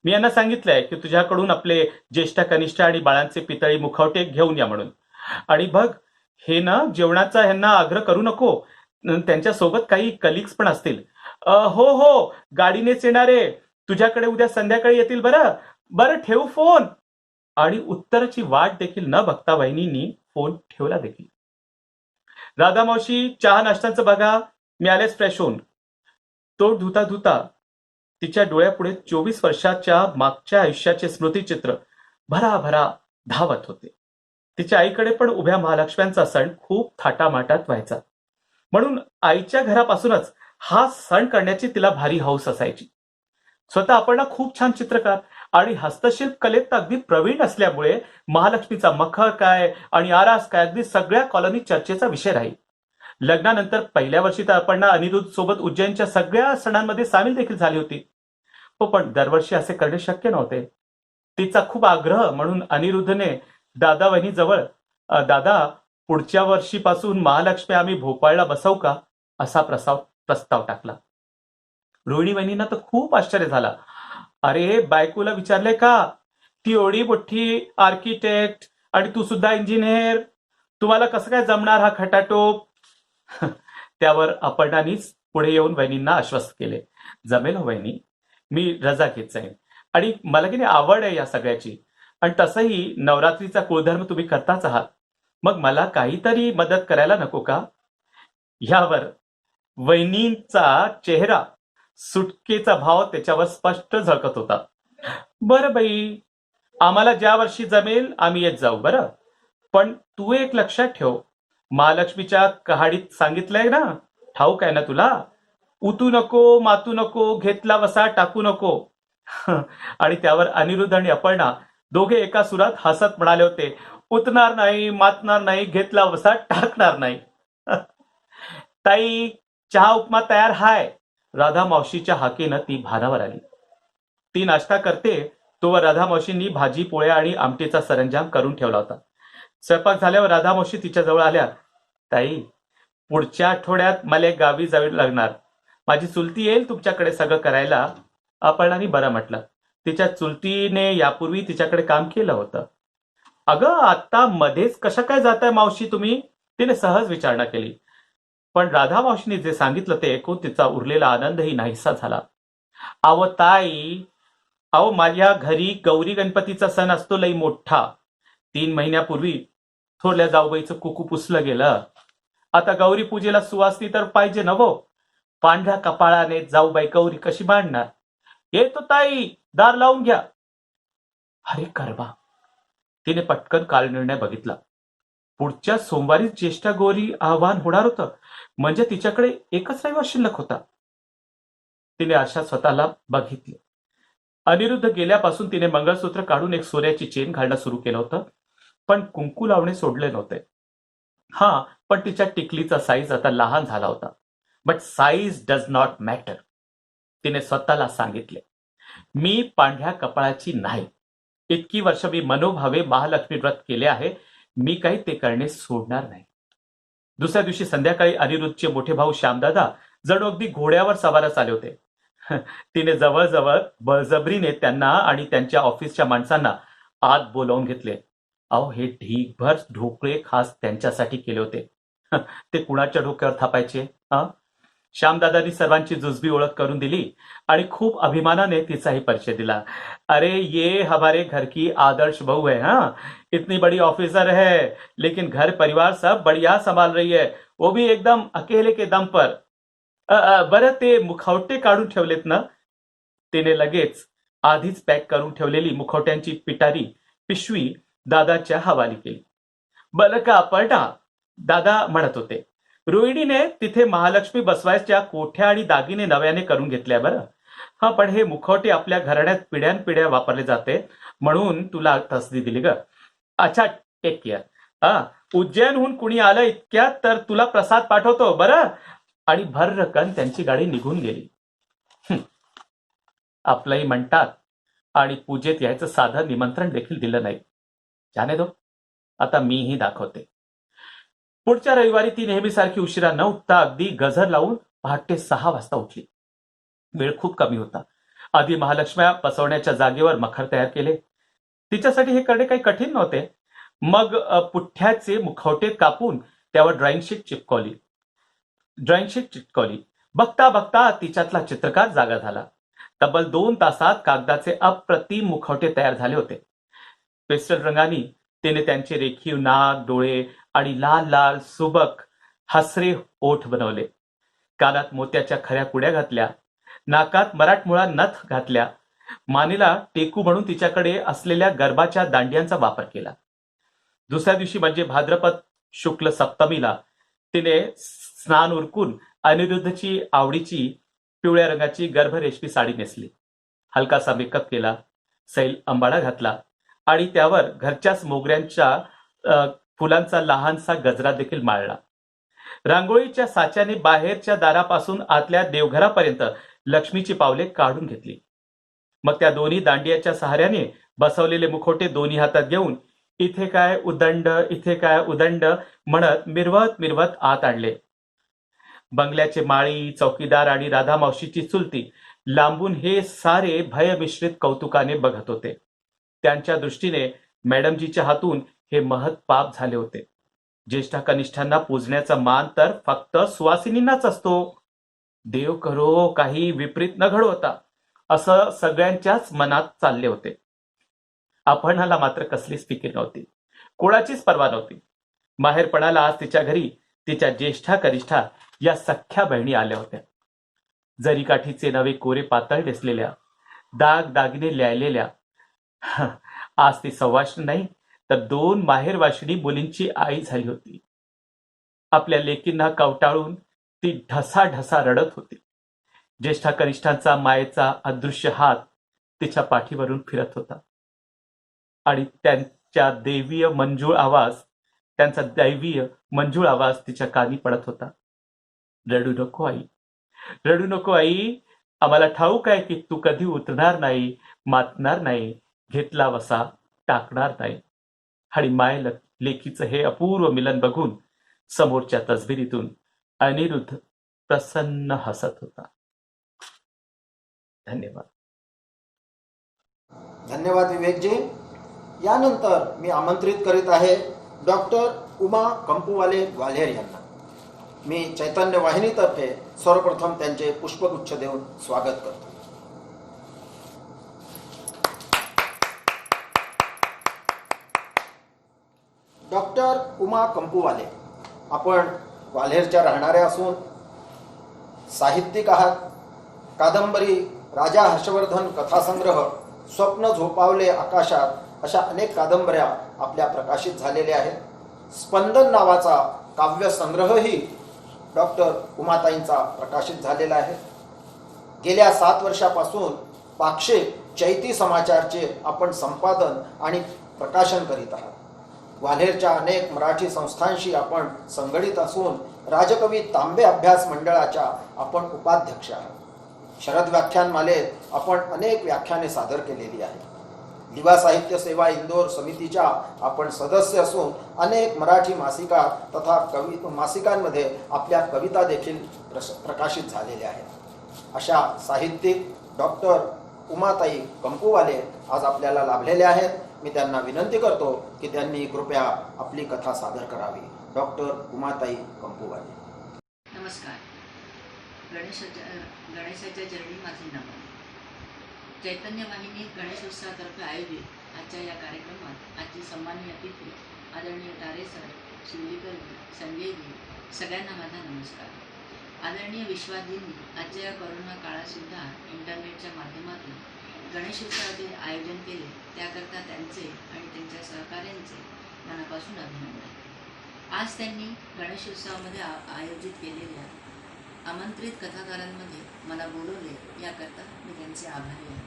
मी यांना सांगितलंय की तुझ्याकडून आपले ज्येष्ठ कनिष्ठ आणि बाळांचे पितळी मुखवटे घेऊन या म्हणून. आणि बघ, हे ना जेवणाचा ह्यांना आग्रह करू नको. त्यांच्या सोबत काही कलिग्स पण असतील. हो, गाडीनेच येणारे. तुझ्याकडे उद्या संध्याकाळी येतील. बरं ठेवू फोन. आणि उत्तराची वाट देखील न बघता वहिनींनी फोन ठेवला देखील. राधा मावशी, चहा नाश्त्याचं बघा, मी आलेच फ्रेश होऊन. तोंड धुता धुता तिच्या डोळ्यापुढे 24 वर्षाच्या मागच्या आयुष्याचे स्मृतिचित्र भराभरा धावत होते. तिच्या आईकडे पण उभ्या महालक्ष्म्यांचा सण खूप थाटामाटात व्हायचा. म्हणून आईच्या घरापासूनच हा सण करण्याची तिला भारी हौस असायची. स्वतः अपर्णा खूप छान चित्रकार आणि हस्तशिल्प कलेत तर अगदी प्रवीण असल्यामुळे महालक्ष्मीचा मखर काय आणि आरास काय अगदी सगळ्या कॉलनीत चर्चेचा विषय राहील. लग्नानंतर पहिल्या वर्षी तर अपर्णा अनिरुद्ध सोबत उज्जैनच्या सगळ्या सणांमध्ये सामील देखील झाली होती. हो, पण दरवर्षी असे करणे शक्य नव्हते. तिचा खूप आग्रह म्हणून अनिरुद्धने दादा वहिनीजवळ दादा, पुढच्या वर्षीपासून महालक्ष्मी आम्ही भोपाळला बसवू का, असा प्रस्ताव टाकला. रोहिणी वहिनींना तर खूप आश्चर्य झाला. अरे, बायकोला विचारले का? ती एवढी मोठी आर्किटेक्ट आणि तू सुद्धा इंजिनियर, तुम्हाला कसं काय जमणार हा खटाटोप? त्यावर अपर्णानीच पुढे येऊन वहिनींना आश्वस्त केले, जमेल हो वहिनी, मी रजा घेत जाईन. आणि मला की नाही आवड आहे या सगळ्याची. आणि तसंही नवरात्रीचा कुळधर्म तुम्ही करताच आहात, मग मला काहीतरी मदत करायला नको का? यावर वहिनींचा चेहरा, सुटकेचा भाव त्याच्यावर स्पष्ट झळकत होता. बरं बाई, आम्हाला ज्या वर्षी जमेल आम्ही येत जाऊ. बरं, पण तू एक लक्षात ठेव, महालक्ष्मीच्या कहाणीत सांगितलंय ना, ठाऊक आहे ना तुला, उतू नको, मातू नको, घेतला वसा टाकू नको. आणि त्यावर अनिरुद्ध आणि अपर्णा दोघे एका सुरात हसत म्हणाले होते, उतणार नाही, मातणार नाही, घेतला वसा टाकणार नाही. ताई, चहा उपमा तयार हाय. राधा मावशीच्या हाकेनं ती भानावर आली. ती नाश्ता करते तोवर राधा मावशींनी भाजी, पोळ्या आणि आमटीचा सरंजाम करून ठेवला होता. स्वयंपाक झाल्यावर राधा मावशी तिच्याजवळ आल्या. ताई, पुढच्या आठवड्यात मला एक गावी जावे लागणार. माझी चुलती येईल तुमच्याकडे सगळं करायला. अपर्णाने बरं म्हटलं. तिच्या चुलतीने यापूर्वी तिच्याकडे काम केलं होतं. अगं, आता मध्येच कशा काय जाताय मावशी तुम्ही, तिने सहज विचारणा केली. पण राधा मावशीने जे सांगितलं ते ऐकून तिचा उरलेला आनंदही नाहीसा झाला. अहो ताई, अहो माझ्या घरी गौरी गणपतीचा सण असतो लई मोठा. 3 महिन्यापूर्वी थोरल्या जाऊबाईचं कुकू पुसलं गेलं. आता गौरी पूजेला सुवासनी तर पाहिजे नवो. पांढऱ्या कपाळाने जाऊबाई गौरी कशी मांडणार? येतो ताई, दार लावून घ्या. अरे करवा, तिने पटकन कालनिर्णय बघितला. पुढच्या सोमवारीच ज्येष्ठा गौरी आवाहन होणार होतं, म्हणजे तिच्याकडे एकच रविवार शिल्लक होता. तिने आरशात स्वतःला बघितले. अनिरुद्ध गेल्यापासून तिने मंगळसूत्र काढून एक सोन्याची चेन घालणं सुरू केलं होतं, पण कुंकू लावणे सोडले नव्हते. हा, पण तिच्या टिकलीचा साईज आता लहान झाला होता. But size does not matter, तिने स्वतःला सांगितले. मी पांढऱ्या कपाळाची नाही. इतकी वर्ष मी मनोभावे महालक्ष्मी व्रत केले आहे, मी काही ते करणे सोडणार नाही. दुसऱ्या दिवशी संध्याकाळी अनिरुद्धचे मोठे भाऊ श्यामदादा जणू अगदी घोड्यावर सवारच आले होते. तिने जवळजवळ बळजबरीने त्यांना आणि त्यांच्या ऑफिसच्या माणसांना आत बोलावून घेतले. अहो, हे ढीगभर ढोकळे खास त्यांच्यासाठी केले होते. ते कुणाच्या डोक्यावर थापायचे? श्यामदादांनी सर्वांची जुजबी ओळख करून दिली आणि खूप अभिमानाने तिचाही परिचय दिला. अरे, ये हमारे घर की आदर्श बहू है. इतनी बड़ी ऑफिसर है, लेकिन घर परिवार सब बढ़िया संभाल रही है, वो भी एकदम अकेले के दम पर. बरं, ते मुखवटे काढून ठेवलेत ना? तिने लगेच आधीच पॅक करून ठेवलेली मुखवट्यांची पिशवी दादाच्या हवाली केली. बरं का अपर्णा, दादा म्हणत होते, रोहिणीने तिथे महालक्ष्मी बसवायच्या कोठ्या आणि दागिने नव्याने करून घेतल्या. बरं, पण हे मुखवटे आपल्या घराण्यात पिढ्यानपिढ्या वापरले जाते म्हणून तुला तसदी दिली ग. अच्छा, टेक केअर. उज्जैनहून कुणी आलं इतक्यात तर तुला प्रसाद पाठवतो बरं. आणि भररकन त्यांची गाडी निघून गेली. आपलंही म्हणतात आणि पूजेत यायचं साधं निमंत्रण देखील दिलं नाही. जाने दो, आता मीही दाखवते. पुढच्या रविवारी ती नेहमीसारखी उशिरा न उठता अगदी गजर लावून पहाटे 6 वाजता उठली. वेळ खूप कमी होता. आधी महालक्ष्म्या बसवण्याच्या जागेवर मखर तयार केले. तिच्यासाठी हे करणे काही कठीण नव्हते. मग पुठ्ठ्याचे मुखवटे कापून त्यावर ड्रॉइंग शीट चिटकवली. बघता बघता तिच्यातला चित्रकार जागा झाला. तब्बल 2 तासात कागदाचे अप्रतिम मुखवटे तयार झाले होते. पेस्टल रंगाने तिने त्यांचे रेखीव नाक, डोळे आणि लाल लाल सुबक हसरे ओठ बनवले. कानात मोत्याच्या खऱ्या कुड्या घातल्या. नाकात मराठमोळा नथ घातल्या. मानेला टेकू म्हणून तिच्याकडे असलेल्या गर्भाच्या दांड्यांचा वापर केला. दुसऱ्या दिवशी म्हणजे भाद्रपद शुक्ल सप्तमीला तिने स्नान उरकून अनिरुद्धची आवडीची पिवळ्या रंगाची गर्भरेशमी साडी नेसली. हलकासा मेकअप केला. सैल अंबाडा घातला आणि त्यावर घरच्याच मोगऱ्यांच्या फुलांचा लहानसा गजरा देखील माळला. रांगोळीच्या साच्याने बाहेरच्या दारापासून आतल्या देवघरापर्यंत लक्ष्मीची पावले काढून घेतली. मग त्या दोन्ही दांडियाच्या सहाऱ्याने बसवलेले मुखोटे दोन्ही हातात घेऊन इथे काय उदंड, इथे काय उदंड म्हणत मिरवत मिरवत आत आणले. बंगल्याचे माळी, चौकीदार आणि राधा मावशीची चुलती लांबून हे सारे भयमिश्रित कौतुकाने बघत होते. त्यांच्या दृष्टीने मॅडमजीच्या हातून हे महत् पाप झाले होते. ज्येष्ठा कनिष्ठांना पूजण्याचा मान तर फक्त सुवासिनींनाच असतो. देव करो काही विपरीत न घडवता असं सगळ्यांच्याच मनात चालले होते. आपणाला मात्र कसलीच फिकीर नव्हती, कोणाचीच पर्वा नव्हती. माहेरपणाला आज तिच्या घरी तिच्या ज्येष्ठा कनिष्ठा या सख्या बहिणी आल्या होत्या. जरीकाठीचे नवे कोरे पातळ नेसलेल्या, दाग दागिने लिहिलेल्या, आज ती सवाष्ण नाही तर 2 माहेरवाशिणी मुलींची आई झाली होती. आपल्या लेकींना कवटाळून ती ढसाढसा रडत होती. ज्येष्ठा कनिष्ठांचा मायेचा अदृश्य हात तिच्या पाठीवरून फिरत होता आणि त्यांचा दैवीय मंजूळ आवाज तिच्या कानी पडत होता. रडू नको आई, रडू नको आई. आम्हाला ठाऊक आहे की तू कधी उतरणार नाही, मातणार नाही, घेतला वसा टाकणार नाही. आणि माय लेकीचं हे अपूर्व मिलन बघून समोरच्या तसबिरीतून अनिरुद्ध प्रसन्न हसत होता. धन्यवाद. धन्यवाद विवेकजी. यानंतर मी आमंत्रित करीत आहे डॉक्टर उमा कंपूवाले ग्वाल्हेर यांना. मी चैतन्य वाहिनीतर्फे सर्वप्रथम त्यांचे पुष्पगुच्छ देऊन स्वागत करतो. डॉक्टर उमा कंपूवाले, आपण ग्वाल्हेरच्या राहणाऱ्या असून साहित्यिक आहात. कादंबरी, राजा हर्षवर्धन कथासंग्रह, स्वप्न झोपावले आकाशात अशा अनेक कादंबऱ्या आपल्या प्रकाशित झालेल्या आहेत. स्पंदन नावाचा काव्यसंग्रहही डॉक्टर उमाताईंचा प्रकाशित झालेला आहे. गेल्या 7 वर्षापासून पाक्षिक चैती समाचारचे आपण संपादन आणि प्रकाशन करीत आहात. ग्वाल्हेरच्या अनेक मराठी संस्थांशी आपण संगडित असून राजकवी तांबे अभ्यास मंडळाच्या आपण उपाध्यक्ष आहात. शरद व्याख्यानमालेत आपण अनेक व्याख्याने सादर केलेली आहेत. दिवा साहित्य सेवा इंदोर समितीच्या आपण सदस्य असून अनेक मराठी मासिका तथा मासिकांमध्ये आपल्या कविता देखील प्रकाशित झालेल्या आहेत. अशा साहित्यिक डॉक्टर उमाताई कंपूवाले आज आपल्याला लाभलेले आहेत. मी त्यांना विनंती करतो की त्यांनी कृपया आपली कथा सादर करावी. डॉक्टर उमाताई कंपूवाले. नमस्कार. गणेशाच्या चरणी माझे नमन. चैतन्य वाहिनी गणेशोत्सवातर्फे आयोजित आजच्या या कार्यक्रमात आजचे सन्माननीय अतिथी आदरणीय तारे सर, शिवलीकरजी, संजयजी, सगळ्यांना माझा नमस्कार. आदरणीय विश्वासजींनी आजच्या या कोरोना काळातसुद्धा इंटरनेटच्या माध्यमातून गणेशोत्सवाचे आयोजन केले, त्याकरता त्यांचे आणि त्यांच्या सहकाऱ्यांचे मनापासून अभिनंदन. आज त्यांनी गणेशोत्सवामध्ये आयोजित केलेल्या आमंत्रित कथाकारांमध्ये मला बोलवले, याकरता मी त्यांचे आभारी आहे.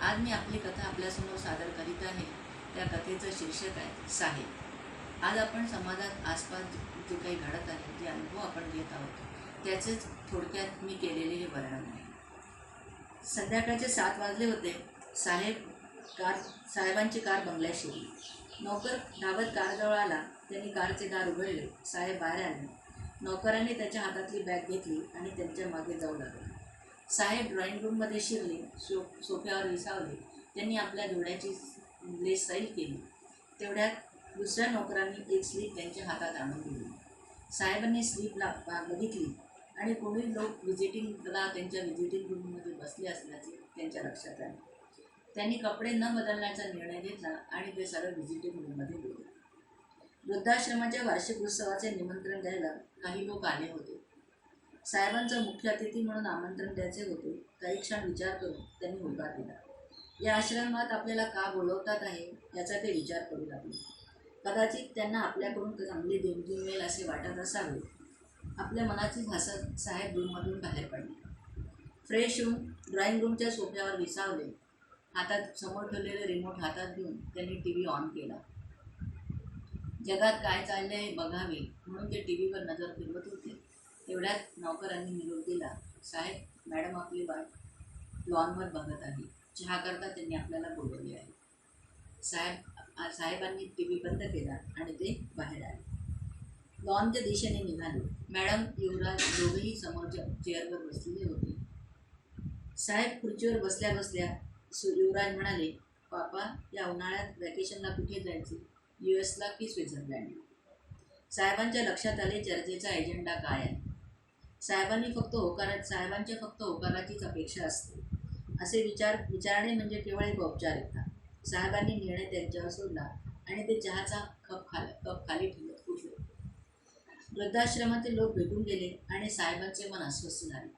आज मी आपली कथा आपल्यासमोर सादर करीत आहे. त्या कथेचं शीर्षक आहे साहेब. आज आपण समाजात आसपास जे काही घडत आहे, जे अनुभव आपण घेत आहोत, त्याचेच थोडक्यात मी केलेले हे वर्णन आहे. संध्याकाळचे 7 वाजले होते. साहेबांची कार बंगल्यात शिरली. नौकर धावत कारजवळ आला. त्यांनी कारचे दार उघडले. साहेब बाहेर आले. नौकरांनी त्याच्या हातातली बॅग घेतली आणि त्यांच्या मागे जाऊ लागले. साहेब ड्रॉइंग रूममध्ये शिरले. सोफ्यावर विसावले. त्यांनी आपल्या डोळ्याची लेस सैल केली. तेवढ्यात दुसऱ्या नौकरांनी एक स्लीप त्यांच्या हातात आणून दिली. साहेबांनी स्लीपला बघितली आणि कोणी लोक त्यांच्या व्हिजिटिंग रूममध्ये बसले असल्याचे त्यांच्या लक्षात आले. त्यांनी कपडे न बदलण्याचा निर्णय घेतला आणि ते सरळ व्हिजिटिंग रूममध्ये गेले. वृद्धाश्रमाच्या वार्षिक उत्सवाचे निमंत्रण द्यायला काही लोक आले होते. साहेबांचं मुख्य अतिथी म्हणून आमंत्रण द्यायचे होते. काही क्षण विचार करून त्यांनी होकार दिला. या आश्रमात आपल्याला का बोलवतात आहे याचा ते विचार करू लागले. कदाचित त्यांना आपल्याकडून चांगली देणगी मिळेल असे वाटत असावे. आपल्या मनाचीच हसत साहेब रूममधून बाहेर पडले. फ्रेश होऊन ड्रॉइंग रूमच्या सोफ्यावर विसावले. हातात समोर ठेवलेले रिमोट हातात घेऊन त्यांनी TV ऑन केला. जगात काय चाललंय हे बघावे म्हणून ते टी व्हीवर नजर फिरवत होते. तेवढ्यात नौकरांनी निरोप दिला, साहेब मॅडम आपली वाट लॉनवर बघत आहे, चहा करता त्यांनी आपल्याला बोलवले आहे. साहेबांनी टी व्ही बंद केला आणि ते बाहेर आले. लॉनच्या दिशेने निघालो. मॅडम, युवराज दोघेही समोरच्या चेअरवर बसलेले होते. साहेब खुर्चीवर बसल्या बसल्या युवराज म्हणाले, पापा, या उन्हाळ्यात वॅकेशनला कुठे जायचे, US ला की स्वित्झर्लंडला? साहेबांच्या लक्षात आले चर्चेचा एजेंडा काय आहे. साहेबांच्या फक्त होकाराचीच अपेक्षा असते. असे विचारणे म्हणजे केवळ एक औपचारिकता. साहेबांनी निर्णय त्यांच्यावर सोडला आणि ते चहाचा कप खाली ठेवत उठले. वृद्धाश्रमातील लोक भेटून गेले आणि साहेबांचे मन अस्वस्थ झाले.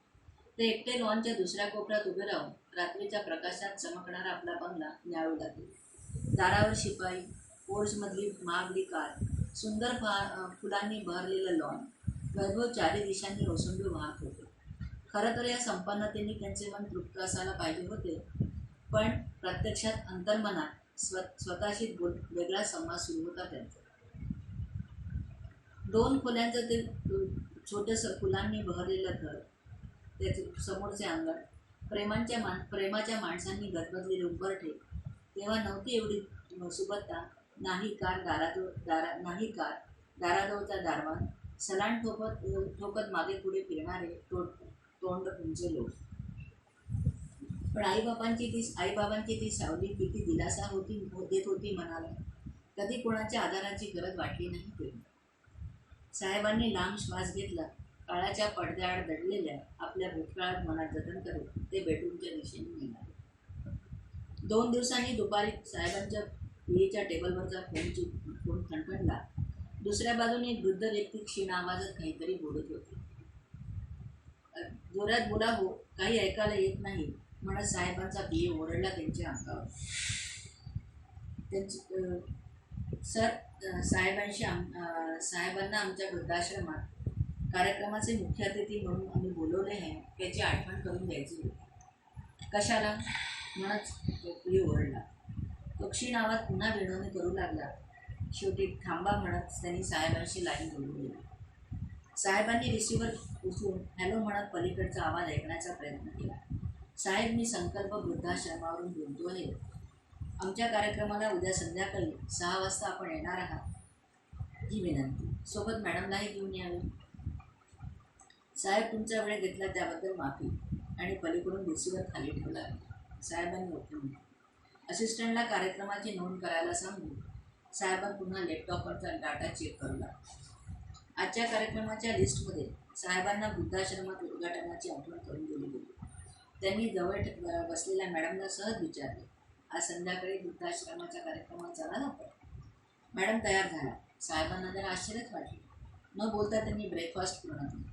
ते एकटे लॉनच्या दुसऱ्या कोपऱ्यात उभे राहून रात्रीच्या प्रकाशात चमकणारा आपला बंगला न्याहाळू लागले. दारावर शिपाई, पोर्चमधली महागडी कार, सुंदर फुलांनी बहरलेलं लॉन, वैभव चारी दिशांनी ओसंडून वाहत होते. खरं तर या संपन्नतेने त्यांचे मन तृप्त असायला पाहिजे होते, पण प्रत्यक्षात अंतर्मनात स्वतःशी वेगळा संवाद सुरू होता त्यांचा. 2 खोल्यांचं ते छोटंसं फुलांनी बहरलेलं घर, त्याचे समोरचे अंगण, प्रेमाच्या माणसांनी गजबजलेले उंबरठे. तेव्हा नव्हती एवढी सुबत्ता. नाही कार दाराजवळचा दारवान, सलाण ठोकत मागे पुढे फिरणारे तोंड उंचे लोक. पण आईबाबांची ती सावली किती दिलासा देत होती मनाला. कधी कोणाच्या आधाराची गरज वाटली नाही तेव्हा. साहेबांनी लांब श्वास घेतला. काळाच्या पडद्याआड दडलेल्या आपल्या भूतकाळात मनात जतन करत ते बेडरूमच्या दिशेने निघाले. 2 दिवसांनी दुपारी साहेबांच्या पिढीच्या टेबलवरचा फोन खणखणला. दुसऱ्या बाजूने एक वृद्ध व्यक्ती क्षीण आवाजात काहीतरी बोलत होते. जोरात बोला हो, काही ऐकायला येत नाही म्हणत साहेबांचा पिये ओरडला त्यांच्या अंगावर. साहेबांना आमच्या वृद्धाश्रमात कार्यक्रमाचे मुख्य अतिथी म्हणून आम्ही बोलवले आहे, त्याची आठवण करून द्यायची होती. कशाला म्हणत पिये ओरडला. तो क्षीण आवाज पुन्हा विनवणी करू लागला. शेवटी थांबा म्हणत त्यांनी साहेबांशी लाईन बोलवून दिली. साहेबांनी रिसिव्हर उचलून हॅलो म्हणत पलीकडचा आवाज ऐकण्याचा प्रयत्न केला. साहेब, मी संकल्प वृद्धाश्रमावरून बोलतो आहे. आमच्या कार्यक्रमाला उद्या संध्याकाळी 6 वाजता आपण येणार आहात ही विनंती. सोबत मॅडमलाही घेऊन यावे. साहेब, तुमचा वेळ घेतला त्याबद्दल माफी. आणि पलीकडून रिसिव्हर खाली ठेवला. साहेबांनी ओके म्हटले. असिस्टंटला कार्यक्रमाची नोंद करायला सांगून साहेबांनी पुन्हा लॅपटॉपवरचा डाटा चेक करू लागला. आजच्या कार्यक्रमाच्या लिस्टमध्ये साहेबांना वृद्धाश्रमात उद्घाटनाची आठवण करून दिली गेली. त्यांनी जवळ बसलेल्या मॅडमला सहज विचारले, आज संध्याकाळी वृद्धाश्रमाच्या कार्यक्रमात चला ना आपण? मॅडम तयार झाला. साहेबांना जरा आश्चर्यच वाटले. न बोलता त्यांनी ब्रेकफास्ट पूर्ण केला.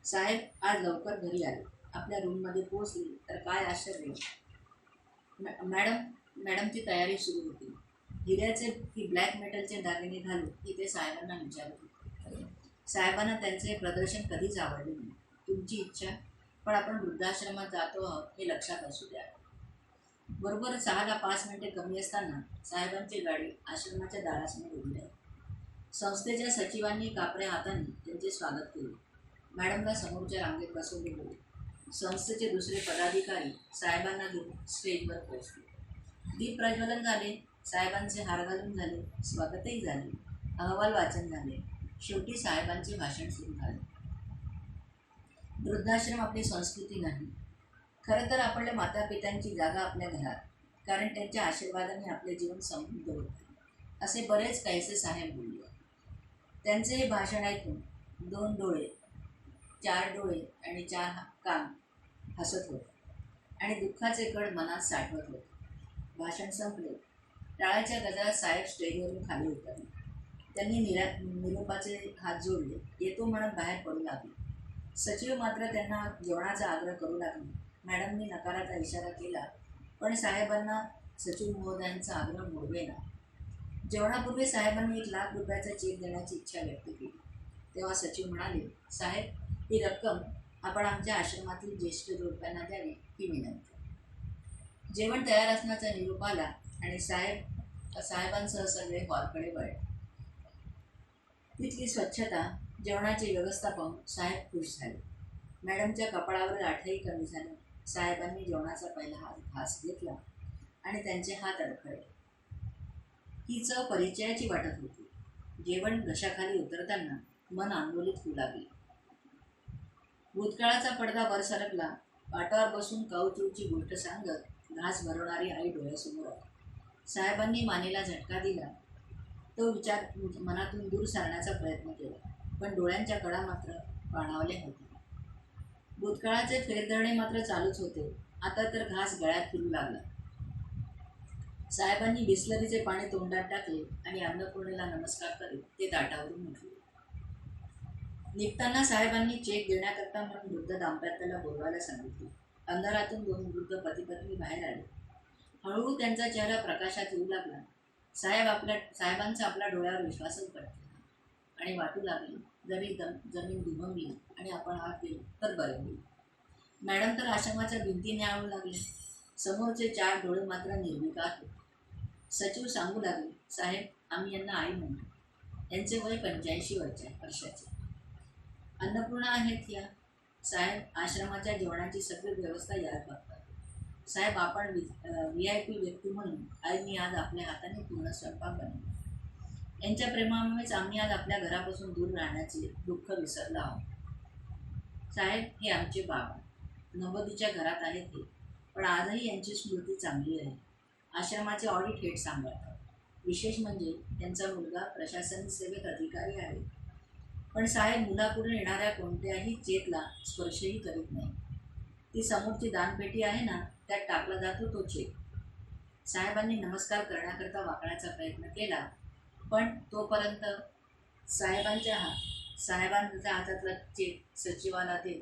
साहेब आज लवकर घरी आले, आपल्या रूममध्ये पोहोचले तर काय आश्चर्य. मॅडमची तयारी सुरू होती. हिऱ्याचे की ब्लॅक मेटलचे दागिने घालून ती ते साहेबांना विचारत होते. साहेबांना त्यांचे प्रदर्शन कधीच आवडले नाही. तुमची इच्छा, पण आपण वृद्धाश्रमात जातो आहोत हे लक्षात असू द्या. बरोबर 6ला 5 मिनिटे कमी असताना साहेबांची गाडी आश्रमाच्या दारासमोर उभी राहिली. संस्थेच्या सचिवांनी कापड्या हाताने त्यांचे स्वागत केले. मॅडमला समोरच्या रांगेत बसवले गेले. संस्थेचे दुसरे पदाधिकारी साहेबांना घेऊन स्टेजवर पोहोचले. दीप प्रज्वलन झाले. साहेबांचे हार घालून झाले. स्वागतही झाले. अहवाल वाचन झाले. शेवटी साहेबांचे भाषण सुरू झाले. वृद्धाश्रम आपली संस्कृती नाही. खरं तर आपल्या मातापित्यांची जागा आपल्या घरात, कारण त्यांच्या आशीर्वादाने आपले जीवन समृद्ध होते, असे बरेच काहीसे साहेब बोलले. त्यांचे हे भाषण ऐकून 2 डोळे, 4 डोळे आणि 4 कान हसत होते आणि दुःखाचे कड मनात साठवत होते. भाषण संपले. टाळ्याच्या गजरात साहेब स्टेजवरून खाली उतरले. त्यांनी निरोपाचे हात जोडले. येतो म्हणत बाहेर पडू लागले. सचिव मात्र त्यांना जेवणाचा आग्रह करू लागले. मॅडमनी नकाराचा इशारा केला, पण साहेबांना सचिव महोदयांचा आग्रह मोडवेना. जेवणापूर्वी साहेबांनी 1 लाख रुपयाचा चेक देण्याची इच्छा व्यक्त केली. तेव्हा सचिव म्हणाले, साहेब, ही रक्कम आपण आमच्या आश्रमातील ज्येष्ठ जोडप्यांना द्यावी ही विनंती. जेवण तयार असण्याचा निरोप आला आणि साहेबांसह सगळे हॉलकडे वळले. तिथली स्वच्छता, जेवणाची व्यवस्था पाहून साहेब खुश झाले. मॅडमच्या कपाळावर आठही कमी झाले. साहेबांनी जेवणाचा पहिला घास घेतला आणि त्यांचे हात अडखळले. ही चव परिचयाची वाटत होती. जेवण घशाखाली उतरताना मन आंदोलित होऊ लागले. भूतकाळाचा पडदा वर सरकला. पाटावर बसून काऊचूची गोष्ट सांगत घास भरवणारी आई डोळ्यासमोर आली. साहेबांनी मानेला झटका दिला. तो विचार मनातून दूर सारण्याचा प्रयत्न केला, पण डोळ्यांच्या कडा मात्र पाणावल्या होत्या. भूतकाळाचे फेरधरणे मात्र चालूच होते. आता तर घास गळ्यात फिरू लागला. साहेबांनी बिस्लरीचे पाणी तोंडात टाकले आणि अन्नपूर्णेला नमस्कार करीत ते ताटावरून उठले. निघताना साहेबांनी चेक देण्याकरता म्हणून वृद्ध दाम्पत्याला बोलवायला सांगितले. अंधारातून दोन वृद्ध पती पत्नी बाहेर आले. हळूहळू त्यांचा चेहरा प्रकाशात येऊ लागला. साहेबांचा आपल्या डोळ्यावर विश्वासच पटला आणि वाटू लागले, जरी जमीन दुभंगली आणि आपण आत गेलो तर बरे होईल. मॅडम तर आश्रमाच्या भिंतीने आणू लागले. समोरचे 4 डोळे मात्र निर्विकार होते. सचिव सांगू लागले, साहेब, आम्ही यांना आई म्हणतो. यांचे वय 85 वर्षाचे. अन्नपूर्णा आहेत या. साहेब, आश्रमाच्या जेवणाची सगळी व्यवस्था यात बघतात. साहेब, आपण VIP व्यक्ती म्हणून आईने आज आपल्या हाताने पूर्ण स्वयंपाक बनवला. यांच्या प्रेमामुळेच आम्ही आज आपल्या घरापासून दूर राहण्याचे दुःख विसरलो आहोत. साहेब, हे आमचे बाबा 90च्या घरात आहेत हे, पण आजही यांची स्मृती चांगली आहे. आश्रमाचे ऑडिट हेड सांभाळतात. विशेष म्हणजे त्यांचा मुलगा प्रशासनिक सेवेत अधिकारी आहे. पण साहेब मुलाकडून येणाऱ्या कोणत्याही चेकला स्पर्शही करीत नाही. ती समोरची दानपेटी आहे ना, त्यात टाकला जातो तो चेक. साहेबांनी नमस्कार करण्याकरता वाकण्याचा प्रयत्न केला, पण तोपर्यंत साहेबांच्या हातातला चेक सचिवाला ते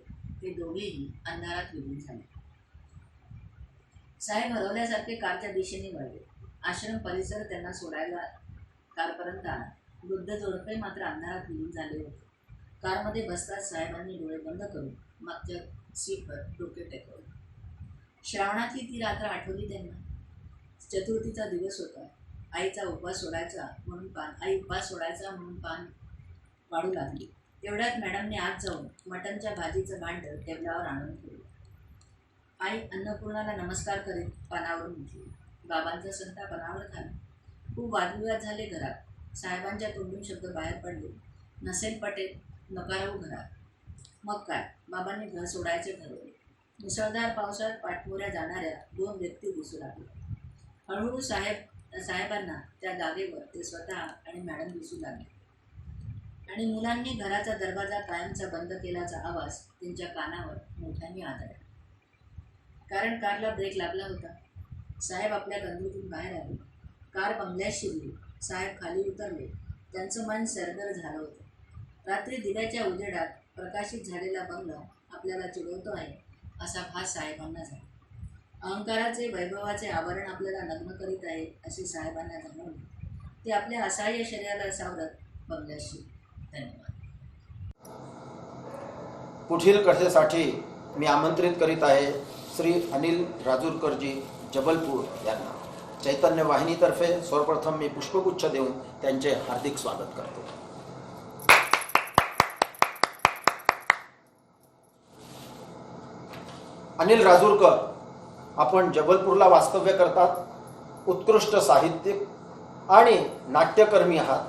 दोघेही अंधारात विलीन झाले. साहेब हरवल्यासारखे कारच्या दिशेने वळले. आश्रम परिसर त्यांना सोडायला कारपर्यंत आला. वृद्ध जोडपे मात्र अंधारात विलीन झाले होते. कारमध्ये बसताच साहेबांनी डोळे बंद करून मागच्या सीटवर डोके टेकवले. श्रावणातली ती रात्र आठवली त्यांना. चतुर्थीचा दिवस होता. आई उपवास सोडायचा म्हणून पान वाढू लागली. तेवढ्यात मॅडमने आत जाऊन मटणच्या भाजीचं भांड टेबलावर आणून ठेवलं. आई अन्नपूर्णाला नमस्कार करीत पानावरून उठली. बाबांचा संता पानावर खाला. खूप वादविवाद झाले घरात. साहेबांच्या तोंडून शब्द बाहेर पडले, नसेल पटेल नका राहू घरात. मग काय, बाबांनी घर सोडायचे ठरवले. मुसळधार पावसात पाठमोऱ्या जाणाऱ्या 2 व्यक्ती दिसू लागल्या. हळूहळू साहेबांना त्या जागेवर ते स्वतः आणि मॅडम दिसू लागले आणि मुलांनी घराचा दरवाजा कायमचा बंद केल्याचा आवाज त्यांच्या कानावर मोठ्याने आदळला. कारण कारला ब्रेक लागला होता. साहेब आपल्या गंदीतून बाहेर आले. कार बंगल्यात शिरली. साहेब खाली उतरले. त्यांचं मन सरगर झालं होतं. रात्री दिव्याच्या उजेडात प्रकाशित झालेला बंगला आपल्याला चिडवतो आहे असा भास साहेबांना झाला. अहंकाराचे वैभवाचे आवरण आपल्याला नग्न करीत आहे असे साहेबांना जाणवले. ते आपल्या असहाय्य शरीराला सावरत बंगल्यात शिरले. धन्यवाद. पुढील कथेसाठी मी आमंत्रित करीत आहे श्री अनिल राजूरकरजी, जबलपूर यांना. चैतन्य वाहिनीतर्फे सर्वप्रथम मी पुष्पगुच्छ देऊन त्यांचे हार्दिक स्वागत करतो. अनिल राजूरकर आपण जबलपूरला वास्तव्य करतात. उत्कृष्ट साहित्यिक आणि नाट्यकर्मी आहात.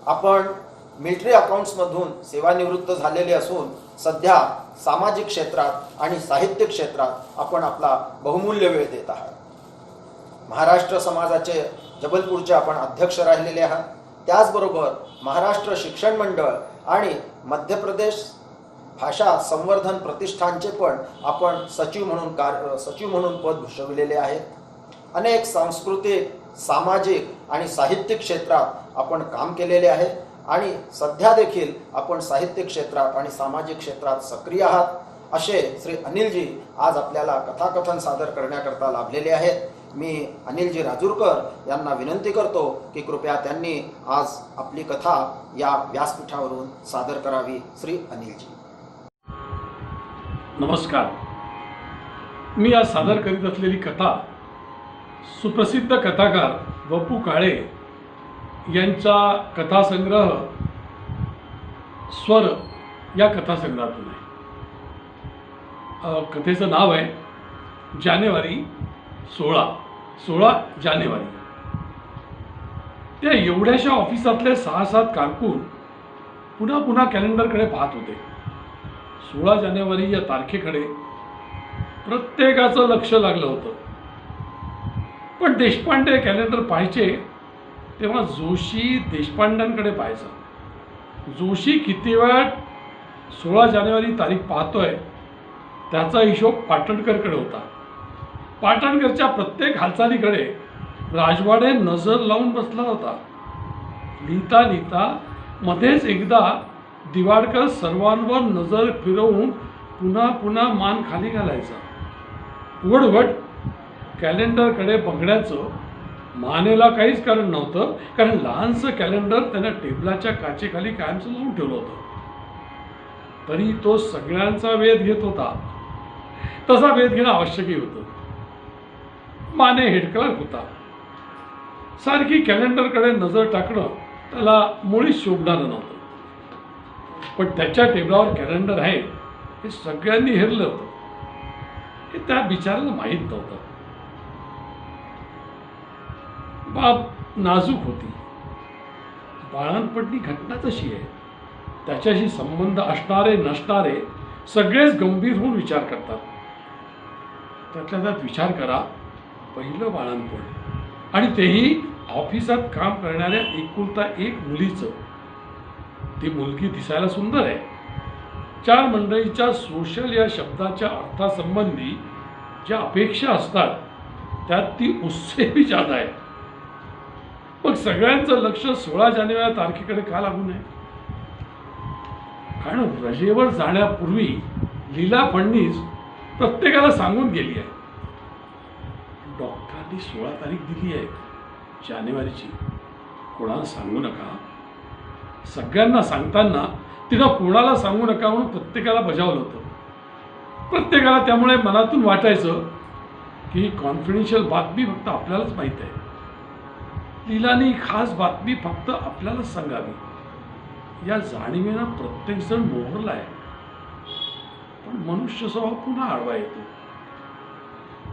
आपण मिलिटरी अकाउंट्समधून सेवानिवृत्त झालेले असून सध्या सामाजिक क्षेत्रात आणि साहित्य क्षेत्रात आपण आपला बहुमूल्य वेळ देत आहात. महाराष्ट्र समाजाचे जबलपूरचे आपण अध्यक्ष राहिलेले आहात. त्याचबरोबर महाराष्ट्र शिक्षण मंडळ आणि मध्य प्रदेश भाषा संवर्धन प्रतिष्ठानचे पण आपण सचिव म्हणून पद भूषविलेले आहेत. अनेक सांस्कृतिक, सामाजिक आणि साहित्यिक क्षेत्रात आपण काम केलेले आहे आणि सध्या देखील आपण साहित्य क्षेत्रात आणि सामाजिक क्षेत्रात सक्रिय आहात. असे श्री अनिलजी आज आपल्याला कथाकथन सादर करण्याकरता लाभलेले आहेत. मी अनिलजी राजूरकर यांना विनंती करतो की कृपया त्यांनी आज आपली कथा या व्यासपीठावरून सादर करावी. श्री अनिलजी. नमस्कार. मी आज सादर करीत असलेली कथा सुप्रसिद्ध कथाकार वपू काळे यांचा कथासंग्रह स्वर या कथासंग्रहातून आहे. कथेचं नाव आहे जानेवारी 16 जानेवारी. त्या एवढ्याशा ऑफिसातले 6-7 कारकून पुन्हा पुन्हा कॅलेंडरकडे पाहत होते. 16 जानेवारी या तारखेकडे प्रत्येकाचं लक्ष लागलं होतं. पण देशपांडे कॅलेंडर पाहायचे तेव्हा जोशी देशपांड्यांकडे पाहायचा. जोशी किती वेळा 16 जानेवारी तारीख पाहतोय त्याचा हिशोब पाटणकरकडे होता. पाटणकरच्या प्रत्येक हालचालीकडे राजवाडे नजर लावून बसला होता. लिहिता लिहिता मध्येच एकदा दिवाडकर सर्वांवर नजर फिरवून पुन्हा पुन्हा मान खाली घालायचा. उघड कॅलेंडरकडे बघण्याचं मानेला काहीच कारण नव्हतं, कारण लहानसं कॅलेंडर त्यानं टेबलाच्या काचेखाली कायमचं लावून ठेवलं होतं. तरी तो सगळ्यांचा वेध घेत होता. तसा वेध घेणं आवश्यकही होतं. माने हेड क्लर्क होता. सारखी कॅलेंडरकडे नजर टाकणं त्याला मुळीच शोभणारं नव्हतं. पण त्याच्या टेबलावर कॅलेंडर आहे हे सगळ्यांनी हेरलं होतं. हे त्या बिचाराला माहीत नव्हतं. बाब नाजूक होती. बाळंतपणी घटना तशी आहे. त्याच्याशी संबंध असणारे नसणारे सगळेच गंभीर होऊन विचार करतात. त्यातल्या त्यात विचार करा, पहिलं बाळंतपण आणि तेही ऑफिसात काम करणाऱ्या एकुलता एक मुलीचं. ती मुलगी दिसायला सुंदर आहे. 4 मंडळीच्या सोशल या शब्दाच्या अर्थासंबंधी ज्या अपेक्षा असतात त्यात ती उससे जादा आहे. मग सगळ्यांचं लक्ष 16 जानेवारी तारखेकडे का लागू नये? कारण रजेवर जाण्यापूर्वी लीला फडणीस प्रत्येकाला सांगून गेली आहे, डॉक्टरांनी 16 तारीख दिली आहे जानेवारीची, कोणाला सांगू नका. सगळ्यांना सांगताना तिनं कोणाला सांगू नका म्हणून प्रत्येकाला बजावलं होतं. प्रत्येकाला त्यामुळे मनातून वाटायचं की ही कॉन्फिडेन्शियल बातमी फक्त आपल्यालाच माहीत आहे. लीलाने खास बातमी फक्त आपल्यालाच सांगावी या जाणीवेनं प्रत्येकजण मोहरला आहे. पण मनुष्य स्वभाव पुन्हा आडवा येतो.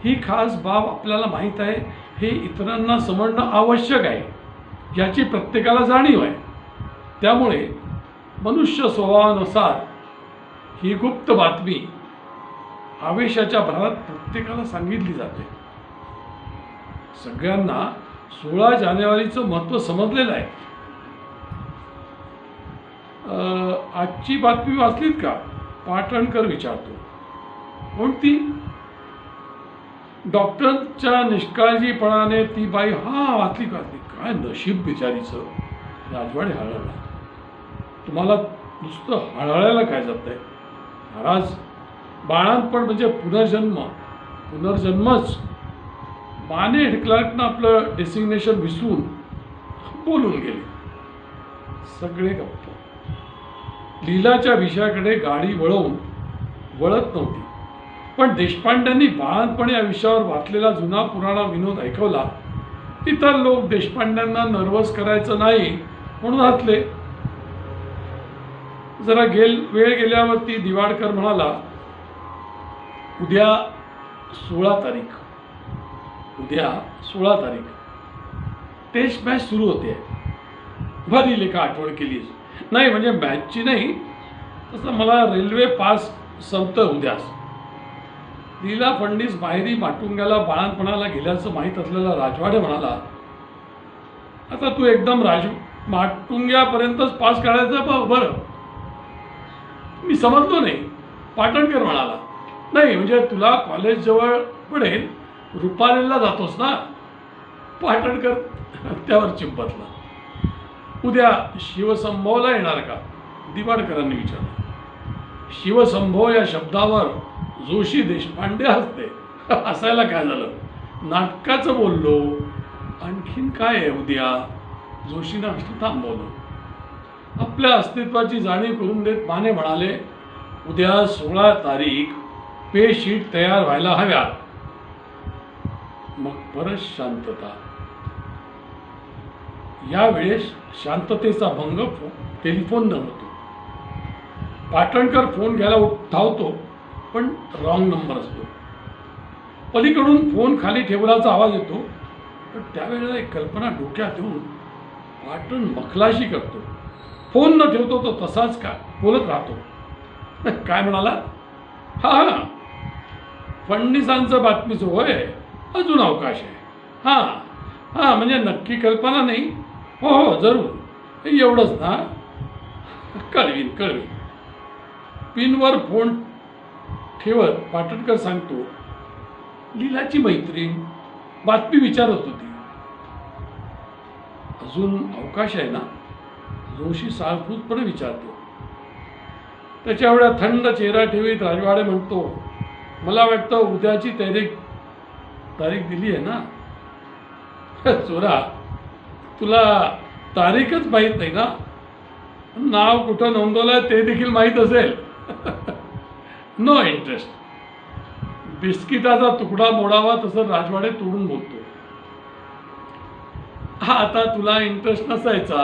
ही खास बाब आपल्याला माहीत आहे हे इतरांना समजणं आवश्यक आहे याची प्रत्येकाला जाणीव आहे. त्यामुळे मनुष्य स्वभावानुसार ही गुप्त बातमी आवेशाच्या भरात प्रत्येकाला सांगितली जाते. सगळ्यांना 16 जानेवारीचं महत्त्व समजलेलं आहे. आजची बातमी वाचलीत का? पाटणकर विचारतो. कोणती? डॉक्टरच्या निष्काळजीपणाने ती बाई वाचली. काय नशीब बिचारीचं. राजवाडे हळहळला. तुम्हाला नुसतं हळहळायला काय जातंय महाराज? बाळंतपण म्हणजे पुनर्जन्मच. माने हेड क्लर्कनं आपलं डेसिग्नेशन विसरून बोलून गेले. सगळे गप्प. लीलाच्या विषयाकडे गाडी वळत नव्हती. पण देशपांड्यांनी बाळंतपण या विषयावर वाचलेला जुना पुराणा विनोद ऐकवला. इतर लोक देशपांड्यांना नर्वस करायचं नाही म्हणून हसले. जरा वेळ गेल्यावरती दिवाडकर म्हणाला, उद्या 16 तारीख टेस्ट मॅच सुरू होते. बरी लेखा आठवण केलीस. नाही म्हणजे मॅचची नाही, तसं मला रेल्वे पास संपतं उद्याच. लीला फडणीस माहेरी माटुंग्याला बाळंतपणाला गेल्याचं माहीत असलेला राजवाडे म्हणाला, आता तू एकदम माटुंग्यापर्यंतच पास काढायचं बरं. मी समजलो नाही. पाटणकर म्हणाला, नाही म्हणजे तुला कॉलेज जवळ पडेल, रुपारेलला जातोस ना. पाटणकर त्यावर चिंपतला. उद्या शिवसंभवला येणार का? दिवाडकरांनी विचारलं. शिवसंभव या शब्दावर जोशी देशपांडे हसते. हसायला काय झालं? नाटकाचं बोललो. आणखीन काय आहे उद्या? जोशीनं हसलं थांबवलं. आपल्या अस्तित्वाची जाणीव करून देत माने म्हणाले, उद्या 16 तारीख पे शीट तयार व्हायला हव्यात. मग परत शांतता. यावेळेस शांततेचा भंग टेलिफोन न होतो. पाटणकर फोन घ्यायला धावतो, पण रॉंग नंबर असतो. पलीकडून फोन खाली ठेवल्याचा आवाज येतो, पण त्यावेळेला एक कल्पना डोक्यात येऊन पाटण मखलाशी करतो. फोन न ठेवतो तो तसाच का बोलत राहतो. काय म्हणाला? हा, फडणीसांचं बातमीचं होय, अजून अवकाश आहे. हां म्हणजे नक्की कल्पना नाही. हो जरूर, एवढंच ना, कळवीन. पिनवर फोन ठेवत पाटणकर सांगतो, लीलाची मैत्रीण बातमी विचारत होती. अजून अवकाश आहे ना? जोशी साळफूतपणे विचारतो. त्याच्या एवढ्या थंड चेहरा ठेवीत राजवाडे म्हणतो, मला वाटतं उद्याची तारीख दिली आहे ना? चोरा, तुला तारीखच माहीत नाही ना? नाव कुठं नोंदवलंय ते देखील माहीत असेल. No interest. बिस्किटाचा तुकडा मोडावा तसं राजवाडे तोडून बोलतो. हा, आता तुला इंटरेस्ट नसायचा.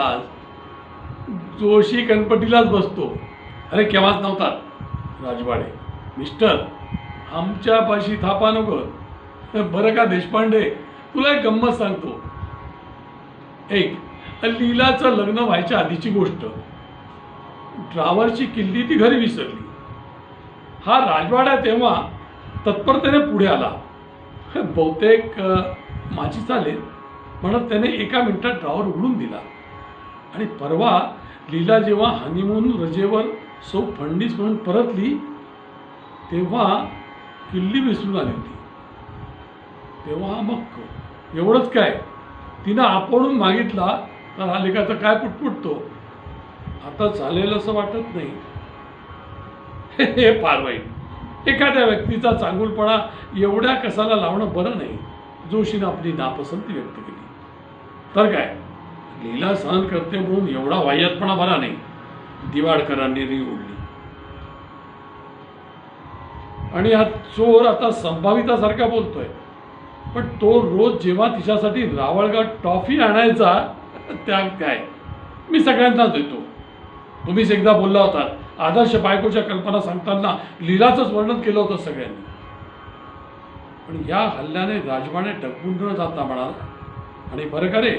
जोशी गणपतीलाच बसतो. अरे केव्हाच नव्हता. राजवाडे, मिस्टर, आमच्यापाशी थापा नको बरं का देशपांडे. तुला एक गंमत सांगतो. एक लीलाचं लग्न व्हायच्या आधीची गोष्ट. ड्रायव्हरची किल्ली ती घरी विसरली. हा राजवाडा तेव्हा तत्परतेने पुढे आला. बहुतेक माझी चालेल म्हणत त्याने एका मिनिटात ड्रावर उघडून दिला. आणि परवा लीला जेव्हा हनीमून रजेवर सौ फडणीस म्हणून परतली तेव्हा किल्ली विसरून आली होती. तेव्हा मग एवढंच काय, तिनं आपणून मागितला तर हा लेखाचा काय पुटपुटतो. आता चालेल असं वाटत नाही. हे फार वाईट. एखाद्या व्यक्तीचा चांगुलपणा एवढ्या कसाला लावणं बरं नाही. जोशीनं आपली नापसंती व्यक्त केली. तर काय, लीला सहन करते म्हणून एवढा वाह्यातपणा बरा नाही. दिवाडकरांनी री उडली. आणि हा चोर आता संभावितासारखा बोलतोय, पण तो रोज जेव्हा तिच्यासाठी रावळगाव टॉफी आणायचा त्या काय मी सगळ्यांनाच देतो. तुम्हीच एकदा बोलला होता, आदर्श बायकोच्या कल्पना सांगताना लीलाचंच वर्णन केलं होतं सगळ्यांनी. पण या हल्ल्याने राजवाडे डगमून न जाता म्हणाला, आणि बरं का रे,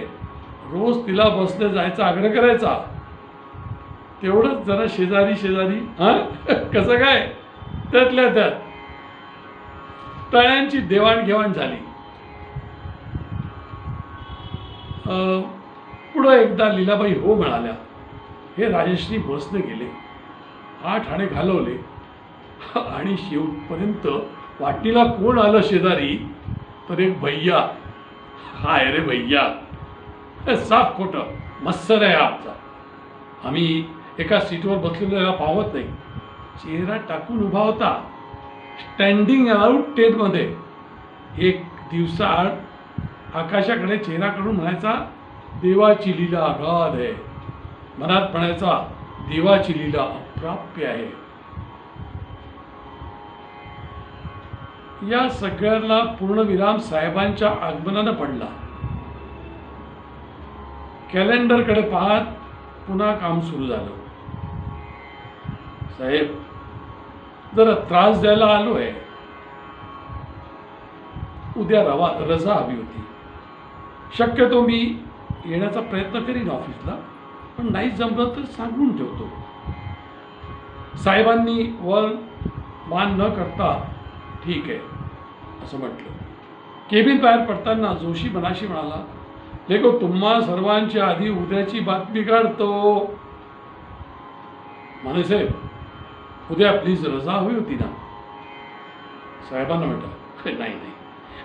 रोज तिला बसले जायचा आग्रह करायचा. तेवढंच जरा शेजारी हां कसं काय, त्यातल्या त्यात तळ्यांची देवाणघेवाण झाली. पुढं एकदा लीलाबाई हो म्हणाल्या. हे राजेश्री बसने गेले. 8 आणे घालवले आणि शेवटपर्यंत वाटीला कोण आलं शेजारी तर एक भैया. हाय रे भैया, साफ खोटं मत्सर आहे आमचा. आम्ही एका सीटवर बसलेला पाहत नाही. चेहरा टाकून उभा होता, स्टँडिंग आउट टेंटमध्ये. एक दिवसाआड आकाशाकडे चेहरा करून म्हणायचा, देवाची लीला अगाध आहे. मनात म्हणायचा, देवाची लीला अप्राप्य आहे. या सगळ्याला पूर्णविराम साहेबांच्या आगमनानं पडला. कॅलेंडरकडे पाहत पुन्हा काम सुरू झालं. साहेब, जरा त्रास द्यायला आलोय. उद्या रजा हवी होती. शक्यतो मी येण्याचा प्रयत्न करीन ऑफिसला, पण नाही जमलं तर सांगून ठेवतो. साहेबांनी वर मान न करता ठीक आहे असं म्हटलं. केबिन बाहेर पडताना जोशी मनाशी म्हणाला, देखो तुम्हा सर्वांच्या आधी उद्याची बातमी काढतो. माने साहेब, उद्या प्लीज रजा हवी होती ना. साहेबांना म्हटलं, नाही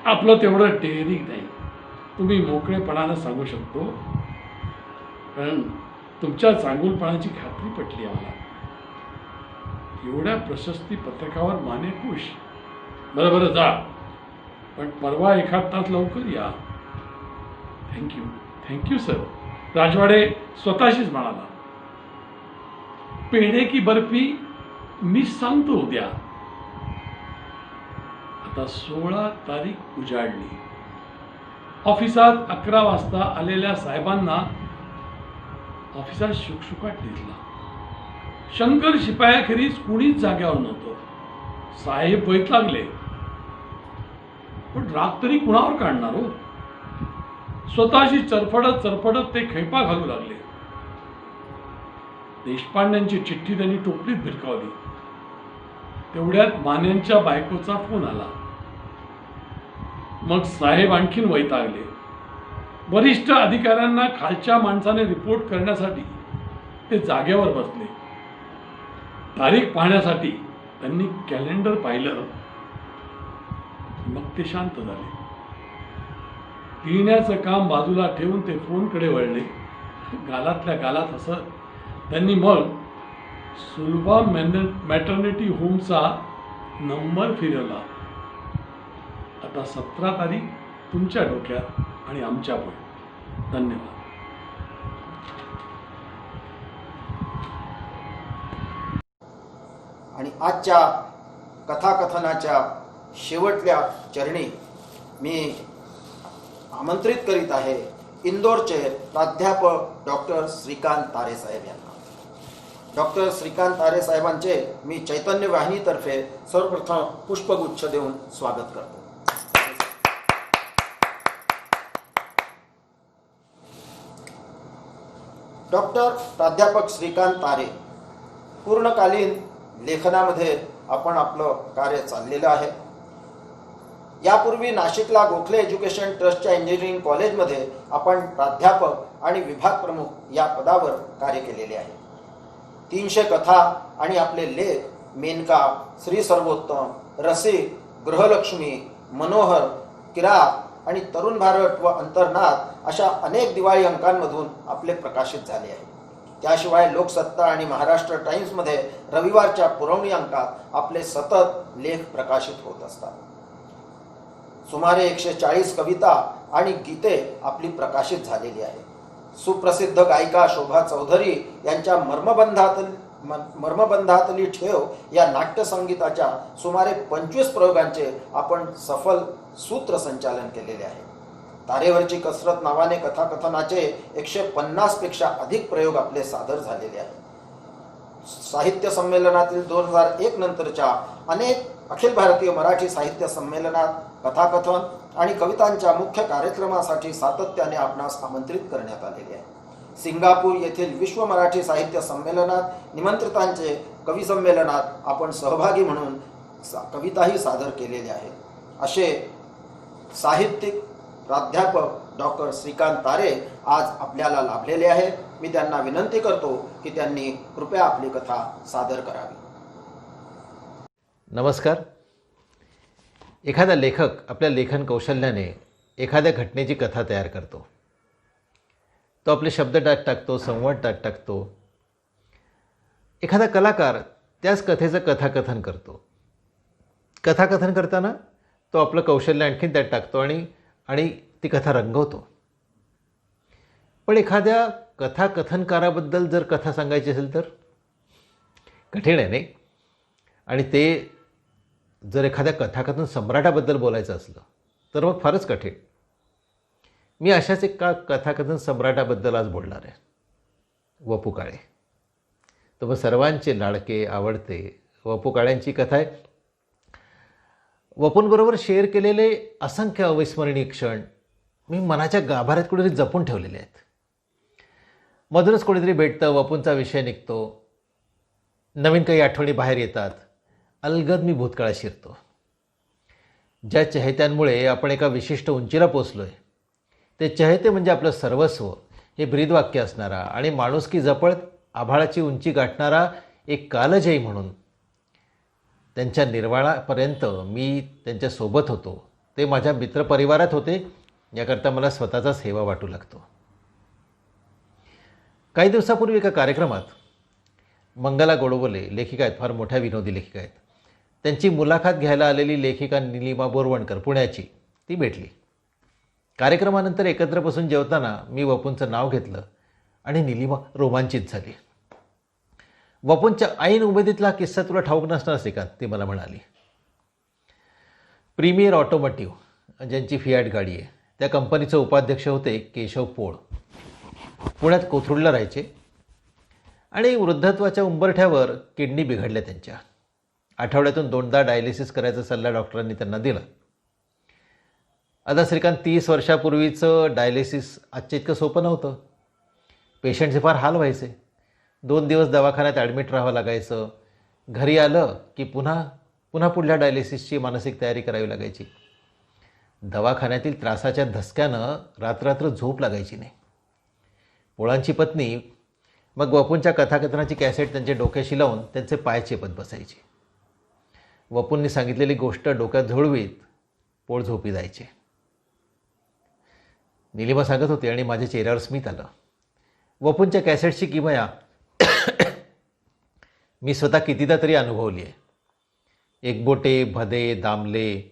आपलं तेवढं डेअरिंग नाही. तुम्ही मोकळेपणानं सांगू शकतो, कारण तुमच्या चांगुलपणाची खात्री पटली आम्हाला. एवढ्या प्रशस्ती पत्रकावर माने खुश. बरं जा, पण परवा एखाद तास लवकर या. Thank you sir. राजवाडे स्वतःशीच म्हणाला. पेढे की बर्फी मी सांगतो उद्या. आता 16 तारीख उजाडली. ऑफिसात 11 वाजता आलेल्या साहेबांना ऑफिसात शुकशुकाट दिसला. शंकर शिपायाखेरीज कुणीच जाग्यावर नव्हतं. साहेब वैतागले, पण राग तरी कुणावर काढणार हो. स्वतःशी चरफडत ते खैपा घालू लागले. देशपांड्यांची चिठ्ठी त्यांनी टोपलीत भिरकावली. तेवढ्यात मान्यांच्या बायकोचा फोन आला. मग साहेब आणखीन वैतागले. वरिष्ठ अधिकाऱ्यांना खालच्या माणसाने रिपोर्ट करण्यासाठी ते जागेवर बसले. तारीख पाहण्यासाठी त्यांनी कॅलेंडर पाहिलं. मग ते शांत झाले. पिण्याचं काम बाजूला ठेवून ते फोनकडे वळले. गालातल्या गालात हसत त्यांनी मग सुलभा मॅटर्निटी होमचा नंबर फिरवला. आता 17 तारीख तुमच्या डोक्यात आणि आमच्या पण. धन्यवाद. आणि आजच्या कथाकथनाच्या शेवटल्या चरणी मी आमंत्रित करीत आहे इंदोरचे प्राध्यापक डॉक्टर श्रीकांत तारे साहेब यांना. डॉक्टर श्रीकांत तारे साहेबांचे मी चैतन्य वाहिनीतर्फे सर्वप्रथम पुष्पगुच्छ देऊन स्वागत करतो. डॉक्टर प्राध्यापक श्रीकांत तारे पूर्णकालीन लेखनामध्ये आपण आपलं कार्य चाललेलं आहे. यापूर्वी नाशिकला गोखले एज्युकेशन ट्रस्टच्या इंजिनिअरिंग कॉलेजमध्ये आपण प्राध्यापक आणि विभाग प्रमुख या पदावर कार्य केलेले आहे. 300 कथा आणि आपले लेख मेनका, श्री सर्वोत्तम, रसिक, गृहलक्ष्मी, मनोहर, किरात आणि तरुण भारत व अंतर्नाद अशा अनेक दिवाळी अंकांमधून आपले प्रकाशित झाले आहे. त्याशिवाय लोकसत्ता आणि महाराष्ट्र टाइम्समध्ये रविवारच्या पुरवणी अंकात आपले सतत लेख प्रकाशित होत असतात. सुमारे 140 कविता आणि गीते आपली प्रकाशित झालेली आहे. सुप्रसिद्ध गायिका शोभा चौधरी यांच्या मर्मबंधातली ठेव या नाट्यसंगीताच्या सुमारे 25 प्रयोगांचे आपण सफल सूत्रसंचालन केलेले आहे. तारेवरची कसरत नावाने कथाकथनाचे 150 पेक्षा अधिक प्रयोग आपले सादर झालेले आहेत. साहित्य संमेलनातील 2001 नंतरच्या अनेक अखिल भारतीय मराठी साहित्य संमेलनात कथाकथन आणि कवितांच्या मुख्य कार्यक्रमासाठी सातत्याने आपणास आमंत्रित करण्यात आलेले आहे. सिंगापूर येथील विश्व मराठी साहित्य संमेलनात निमंत्रितांचे कवी संमेलनात आपण सहभागी म्हणून कविताही सादर केलेल्या आहेत. असे साहित्यिक प्राध्यापक डॉक्टर श्रीकांत तारे आज आपल्याला लाभलेले आहेत. मी त्यांना विनंती करतो की त्यांनी कृपया आपली कथा सादर करावी. नमस्कार. एखादा लेखक आपल्या लेखन कौशल्याने एखाद्या घटनेची कथा तयार करतो. तो आपले शब्द त्यात टाकतो, संवाद त्यात टाकतो. एखादा कलाकार त्याच कथेचं कथाकथन करतो. कथाकथन करताना तो आपलं कौशल्य आणखीन त्यात टाकतो आणि ती कथा रंगवतो. पण एखाद्या कथाकथनकाराबद्दल जर कथा सांगायची असेल तर कठीण आहे नाही. आणि ते जर एखाद्या कथाकथन सम्राटाबद्दल बोलायचं असलं तर मग फारच कठीण. मी अशाच एका कथाकथन सम्राटाबद्दल आज बोलणार आहे, वपू काळे. तर मग सर्वांचे लाडके आवडते वपू काळ्यांची कथा आहे. वपूंबरोबर शेअर केलेले असंख्य अविस्मरणीय क्षण मी मनाच्या गाभाऱ्यात कुठेतरी जपून ठेवलेले आहेत. मधूनच कोणीतरी भेटतं, वपूंचा विषय निघतो, नवीन काही आठवणी बाहेर येतात. अलगद मी भूतकाळात शिरतो. ज्या चहेत्यांमुळे आपण एका विशिष्ट उंचीला पोचलो आहे ते चहेते म्हणजे आपलं सर्वस्व हे ब्रीदवाक्य असणारा आणि माणुसकी जपत आभाळाची उंची गाठणारा एक कालजयी म्हणून त्यांच्या निर्वाणापर्यंत मी त्यांच्यासोबत होतो. ते माझ्या मित्रपरिवारात होते. याकरता मला स्वतःचाच हेवा वाटू लागतो. काही दिवसापूर्वी एका कार्यक्रमात मंगला गोडबोले लेखिका आहेत, फार मोठ्या विनोदी लेखिका आहेत. त्यांची मुलाखत घ्यायला आलेली लेखिका निलिमा बोरवणकर पुण्याची ती भेटली. कार्यक्रमानंतर एकत्र बसून जेवताना मी वपूंचं नाव घेतलं आणि निलिमा रोमांचित झाली. वपूंच्या ऐन उमेदीतला किस्सा तुला ठाऊक नसणार श्रीकांत, ती मला म्हणाली. प्रीमियर ऑटोमोटिव्ह ज्यांची फियाट गाडी आहे त्या कंपनीचे उपाध्यक्ष होते केशव पोळ. पुण्यात कोथरूडला राहायचे आणि वृद्धत्वाच्या उंबरठ्यावर किडनी बिघडल्या त्यांच्या. आठवड्यातून 2दा डायलिसिस करायचा सल्ला डॉक्टरांनी त्यांना दिला. आता श्रीकांत 30 वर्षापूर्वीचं डायलिसिस आजच्या इतकं सोपं नव्हतं. पेशंटचे फार हाल व्हायचे. 2 दिवस दवाखान्यात ॲडमिट राहावं लागायचं. घरी आलं की पुन्हा पुढल्या डायलिसिसची मानसिक तयारी करावी लागायची. दवाखान्यातील त्रासाच्या धसक्यानं रात्र झोप लागायची नाही. पोळांची पत्नी मग वपूंच्या कथाकथनाची कॅसेट त्यांच्या डोक्याशी लावून त्यांचे पाय चेपत बसायचे. वपूंनी सांगितलेली गोष्ट डोक्यात झोळवीत पोळ झोपी जायचे. निलिमा सांगत होती आणि माझ्या चेहऱ्यावर स्मित आलं. वपूंच्या कॅसेटची किमया मी स्वतः कितीदा तरी अनुभवली आहे. एकबोटे, भदे, दामले,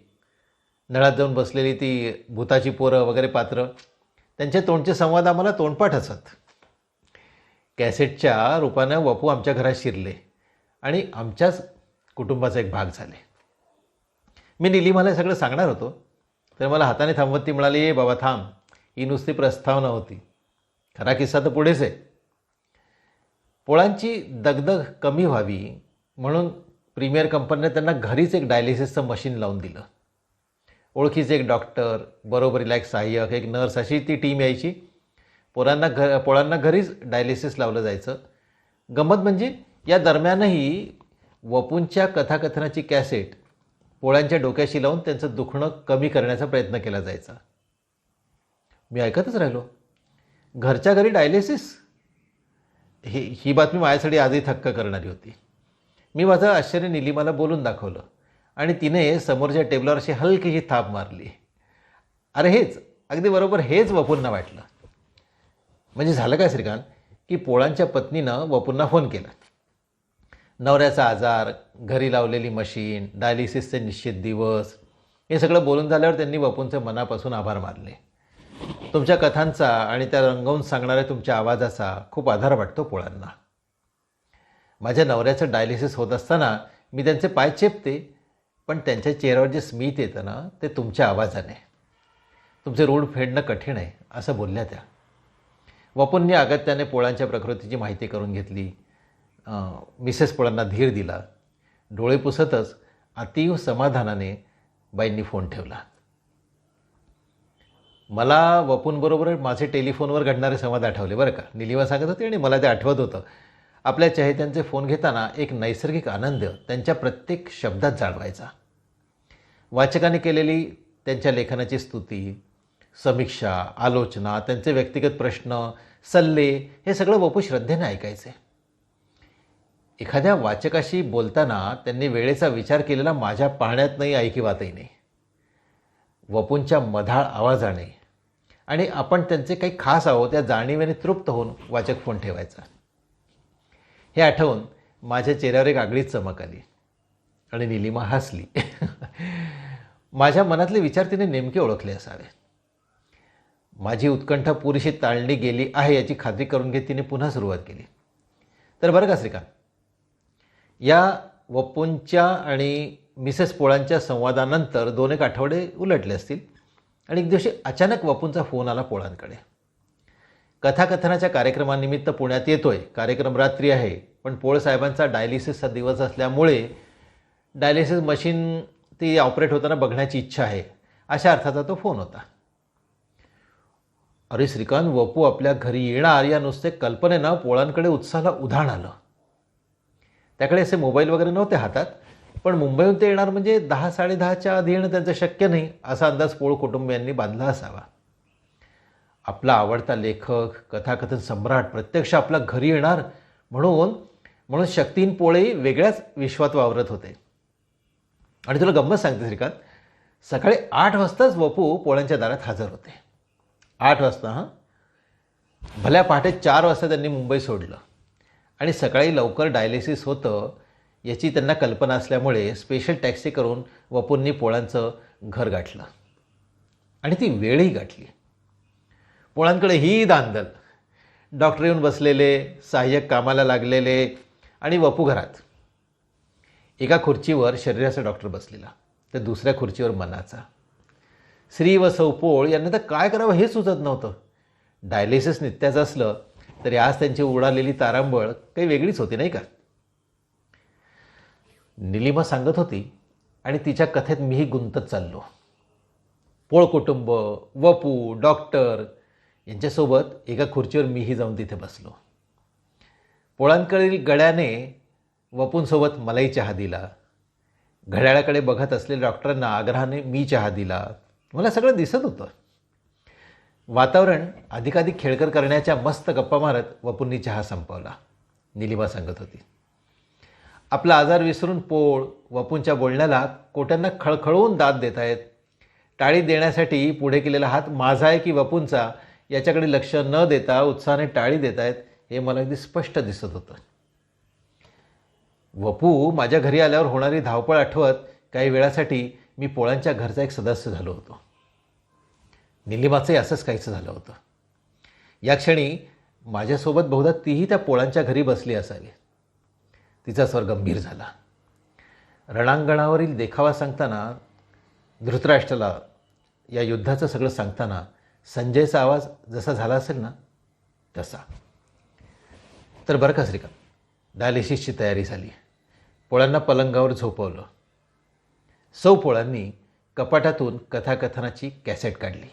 नळात जाऊन बसलेली ती भूताची पोरं वगैरे पात्र, त्यांचे तोंडचे संवाद आम्हाला तोंडपाठ असत. कॅसेटच्या रूपानं वपू आमच्या घरात शिरले आणि आमच्याच कुटुंबाचा एक भाग झाले. मी निलिमाला हे सगळं सांगणार होतो तर मला हाताने थांबवत ती म्हणाली, "ए बाबा थांब, ही नुसती प्रस्तावना होती. खरा किस्सा तर पुढेच आहे." पोळांची दगदग कमी व्हावी म्हणून प्रीमियर कंपनीने त्यांना घरीच एक डायलिसिसचं मशीन लावून दिलं. ओळखीचे एक डॉक्टर, बरोबरीला एक सहाय्यक, एक नर्स, अशी ती टीम यायची. पोळांना घरीच डायलिसिस लावलं जायचं. गंमत म्हणजे या दरम्यानही वपूंच्या कथाकथनाची कॅसेट पोळ्यांच्या डोक्याशी लावून त्यांचं दुखणं कमी करण्याचा प्रयत्न केला जायचा. मी ऐकतच राहिलो. घरच्या घरी डायलिसिस? ही बातमी माझ्यासाठी आजही थक्क करणारी होती. मी माझं आश्चर्य निलिमाला बोलून दाखवलं आणि तिने समोरच्या टेबलावर अशी हलकीशी थाप मारली. अरे हेच, अगदी बरोबर हेच वपूंना वाटलं. म्हणजे झालं काय श्रीकांत, की पोळांच्या पत्नीनं वपूंना फोन केला. नवऱ्याचा आजार, घरी लावलेली मशीन, डायलिसिसचे निश्चित दिवस, हे सगळं बोलून झाल्यावर त्यांनी वपूंचे मनापासून आभार मानले. तुमच्या कथांचा आणि त्या रंगवून सांगणाऱ्या तुमच्या आवाजाचा खूप आधार वाटतो पोळांना. माझ्या नवऱ्याचं डायलिसिस होत असताना मी त्यांचे पाय चेपते, पण त्यांच्या चेहऱ्यावर जे स्मित येतं ना, ते तुमच्या आवाजाने. तुमचे रूढ फेडणं कठीण आहे, असं बोलल्या त्या. वपूंनी अगत्याने पोळांच्या प्रकृतीची माहिती करून घेतली. मिसेस पोळांना धीर दिला. डोळे पुसतच अतीव समाधानाने बाईंनी फोन ठेवला. मला वपूंबरोबर माझे टेलिफोनवर घडणारे संवाद आठवले बरं का. निलिमा सांगत होती आणि मला ते आठवत होतं. आपल्या चाहत्यांचे फोन घेताना एक नैसर्गिक आनंद त्यांच्या प्रत्येक शब्दात जाणवायचा. वाचकाने केलेली त्यांच्या लेखनाची स्तुती, समीक्षा, आलोचना, त्यांचे व्यक्तिगत प्रश्न, सल्ले, हे सगळं वपू श्रद्धेने ऐकायचे. एखाद्या वाचकाशी बोलताना त्यांनी वेळेचा विचार केलेला माझ्या पाहण्यात नाही, ऐकिवातही नाही. वपूंच्या मधाळ आवाजाने आणि आपण त्यांचे काही खास आहोत या जाणीवेने तृप्त होऊन वाचक फोन ठेवायचा. हे आठवून माझ्या चेहऱ्यावर एक आगळीच चमक आली आणि निलिमा हसली. माझ्या मनातले विचार तिने नेमके ओळखले असावे. माझी उत्कंठा पुरेशी ताळली गेली आहे याची खात्री करून घेत तिने पुन्हा सुरुवात केली. तर बरं का श्रीकांत, या वपूंच्या आणि मिसेस पोळांच्या संवादानंतर 2-1 आठवडे उलटले असतील आणि एक दिवशी अचानक वपूंचा फोन आला पोळांकडे. कथाकथनाच्या कार्यक्रमानिमित्त पुण्यात येतोय, कार्यक्रम रात्री आहे, पण पोळसाहेबांचा डायलिसिसचा दिवस असल्यामुळे डायलिसिस मशीन ती ऑपरेट होताना बघण्याची इच्छा आहे, अशा अर्थाचा तो फोन होता. अरे श्रीकांत, वपू आपल्या घरी येणार या नुसते कल्पनेनं पोळांकडे उत्साहाला उधाण आलं. त्याकडे असे मोबाईल वगैरे नव्हते हातात, पण मुंबईहून ते येणार म्हणजे 10-10:30च्या आधी येणं त्यांचं शक्य नाही असा अंदाज पोळ कुटुंबियांनी बांधला असावा. आपला आवडता लेखक, कथाकथन सम्राट प्रत्यक्ष आपल्या घरी येणार म्हणून शक्तीन पोळे वेगळ्याच विश्वात वावरत होते. आणि तुला गंमत सांगते श्रीकांत, सकाळी 8 वाजताच वपू पोळ्यांच्या दारात हजर होते. 8 वाजता हां. भल्या पहाटे 4 वाजता त्यांनी मुंबई सोडलं आणि सकाळी लवकर डायलिसिस होतं याची त्यांना कल्पना असल्यामुळे स्पेशल टॅक्सी करून वपूंनी पोळांचं घर गाठलं आणि ती वेळही गाठली. पोळांकडे ही दांदल, डॉक्टर येऊन बसलेले, सहाय्यक कामाला लागलेले आणि वपू घरात. एका खुर्चीवर शरीराचा डॉक्टर बसलेला, तर दुसऱ्या खुर्चीवर मनाचा. श्री व सौ पोळ यांना तर काय करावं हे सुचत नव्हतं. डायलिसिस नित्याचं असलं तरी आज त्यांची उडालेली तारांबळ काही वेगळीच होती नाही का. निलिमा सांगत होती आणि तिच्या कथेत मीही गुंतत चाललो. पोळ कुटुंब, वपू, डॉक्टर यांच्यासोबत एका खुर्चीवर मीही जाऊन तिथे बसलो. पोळांकडील गड्याने वपूंसोबत मलाही चहा दिला. घड्याळाकडे बघत असलेल्या डॉक्टरांना आग्रहाने मी चहा दिला. मला सगळं दिसत होतं. वातावरण अधिकाधिक खेळकर करण्याच्या मस्त गप्पा मारत वपूंनी चहा संपवला. निलिमा सांगत होती, आपला आजार विसरून पोळ वपूंच्या बोलण्याला कोट्यांना खळखळून दाद देत आहेत. टाळी देण्यासाठी पुढे केलेला हात माझा आहे की वपूंचा याच्याकडे लक्ष न देता उत्साहाने टाळी देत आहेत हे मला अगदी स्पष्ट दिसत होतं. वपू माझ्या घरी आल्यावर होणारी धावपळ आठवत काही वेळासाठी मी पोळांच्या घरचा एक सदस्य झालो होतो. निलिमाचंही असंच काहीचं झालं होतं. या क्षणी माझ्यासोबत बहुधा तीही त्या पोळांच्या घरी बसली असावी. तिचा स्वर गंभीर झाला. रणांगणावरील देखावा सांगताना, धृतराष्ट्राला या युद्धाचं सगळं सांगताना संजयचा आवाज जसा झाला असेल ना तसा. तर बरं का श्रीकांत, डायलिसिसची तयारी झाली. पोळांना पलंगावर झोपवलं. सौ पोळांनी कपाटातून कथाकथनाची कॅसेट काढली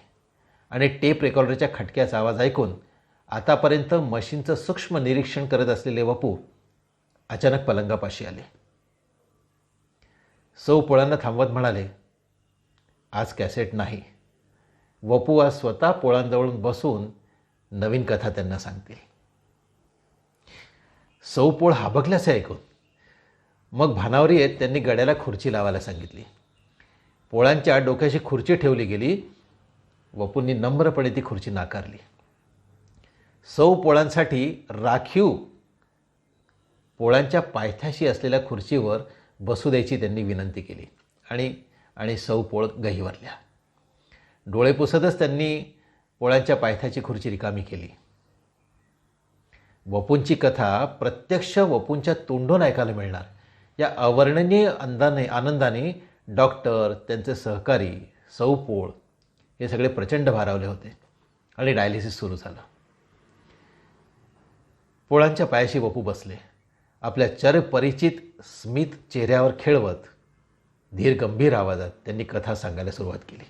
आणि टेप रेकॉर्डरच्या खटक्याचा आवाज ऐकून आतापर्यंत मशीनचं सूक्ष्म निरीक्षण करत असलेले वपू अचानक पलंगापाशी आले. सौ पोळांना थांबवत म्हणाले, आज कॅसेट नाही. वपू आज स्वतः पोळांजवळून बसून नवीन कथा त्यांना सांगतील. सौ पोळ हाबकल्याचे ऐकून मग भानावर येत त्यांनी गड्याला खुर्ची लावायला सांगितली. पोळांच्या डोक्याची खुर्ची ठेवली गेली. वपूंनी नम्रपणे ती खुर्ची नाकारली. सौ पोळांसाठी राखीव पोळांच्या पायथ्याशी असलेल्या खुर्चीवर बसू द्यायची त्यांनी विनंती केली आणि सौ पोळ गहिवरल्या. डोळे पुसतच त्यांनी पोळांच्या पायथ्याची खुर्ची रिकामी केली. वपूंची कथा प्रत्यक्ष वपूंच्या तोंडून ऐकायला मिळणार या अवर्णनीय आनंदाने डॉक्टर, त्यांचे सहकारी, सौ पोळ हे सगळे प्रचंड भारावले होते आणि डायलिसिस सुरू झालं. पोळांच्या पायाशी वपू बसले. आपल्या चिरपरिचित स्मित चेहऱ्यावर खेळवत धीर गंभीर आवाजात त्यांनी कथा सांगायला सुरुवात केली.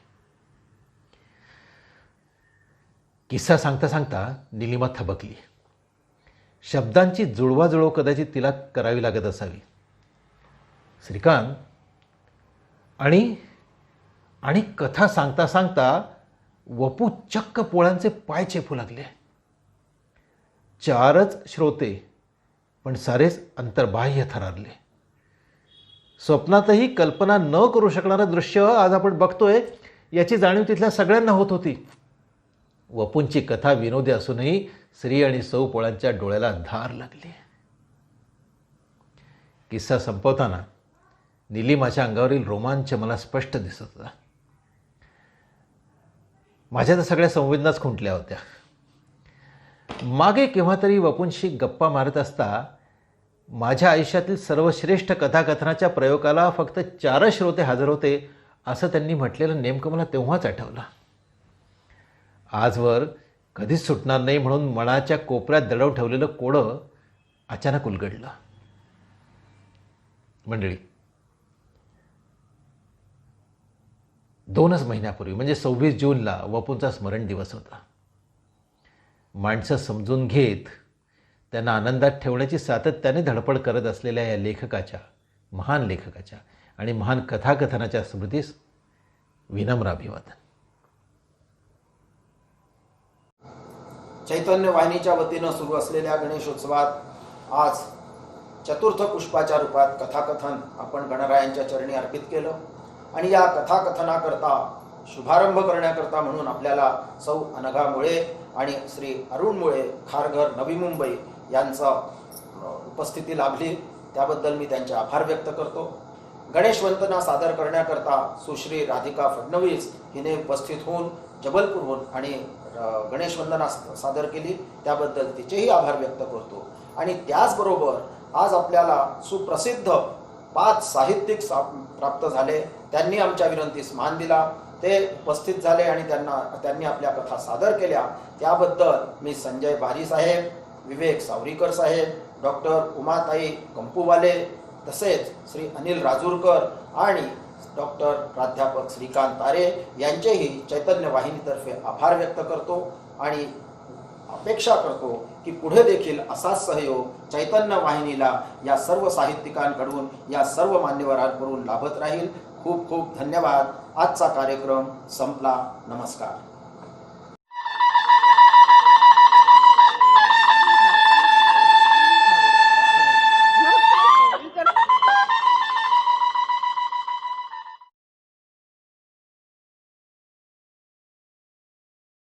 किस्सा सांगता सांगता निलिमा थबकली. शब्दांची जुळवाजुळव कदाचित तिला करावी लागत असावी. श्रीकांत, आणि कथा सांगता सांगता वपू चक्क पोळांचे पाय चेपू लागले. 4च श्रोते पण सारेच अंतर्बाह्य थरारले. स्वप्नातही कल्पना न करू शकणारं दृश्य आज आपण बघतोय याची जाणीव तिथल्या सगळ्यांना होत होती. वपूंची कथा विनोदी असूनही श्री आणि सौ पोळांच्या डोळ्याला धार लागली. किस्सा संपवताना निलिमाच्या अंगावरील रोमांच मला स्पष्ट दिसत होता. माझ्या तर सगळ्या संवेदनाच खुंटल्या होत्या. मागे केव्हा तरी वपूंशी गप्पा मारत असता माझ्या आयुष्यातील सर्वश्रेष्ठ कथाकथनाच्या प्रयोगाला फक्त 4 श्रोते हजर होते असं त्यांनी म्हटलेलं नेमकं मला तेव्हाच आठवलं. आजवर कधीच सुटणार नाही म्हणून मनाच्या कोपऱ्यात दडव ठेवलेलं कोडं अचानक उलगडलं. मंडळी, 2च महिन्यापूर्वी म्हणजे 26 जूनला वपूंचा स्मरण दिवस होता. माणसं समजून घेत त्यांना आनंदात ठेवण्याची सातत्याने धडपड करत असलेल्या या लेखकाच्या, महान लेखकाच्या आणि महान कथाकथनाच्या स्मृतीस विनम्र अभिवादन. चैतन्य वाहिनीच्या वतीनं सुरू असलेल्या गणेशोत्सवात आज चतुर्थ पुष्पाच्या रूपात कथाकथन आपण गणरायांच्या चरणी अर्पित केलं. आणि या कथाकथनाकरता शुभारंभ करण्याकरता म्हणून आपल्याला सौ अनघा मुळे आणि श्री अरुण मुळे, खारघर, नवी मुंबई यांचं उपस्थिती लाभली. त्याबद्दल मी त्यांचे आभार व्यक्त करतो. गणेश वंदना सादर करण्याकरता सुश्री राधिका फडणवीस हिने उपस्थित होऊन जबलपूरहून आणि गणेश वंदना सादर केली. त्याबद्दल तिचेही आभार व्यक्त करतो. आणि त्याचबरोबर आज आपल्याला सुप्रसिद्ध 5 साहित्यिक प्राप्त झाले. त्यांनी आमच्या विनंतीस मान दिला. ते उपस्थित झाले आणि त्यांनी आपल्या कथा सादर केल्या. त्याबद्दल मी संजय बारी साहेब, विवेक सावरीकर साहेब, डॉक्टर उमाताई कंपूवाले, तसेच श्री अनिल राजूरकर आणि डॉक्टर प्राध्यापक श्रीकांत तारे यांचेही चैतन्य वाहिनीतर्फे आभार व्यक्त करतो आणि अपेक्षा करतो की पुढे देखील असाच सहयोग चैतन्य वाहिनीला या सर्व साहित्यिकांकडून, या सर्व मान्यवरांकडून लाभत राहील. खूप खूप धन्यवाद. आजचा कार्यक्रम संपला. नमस्कार.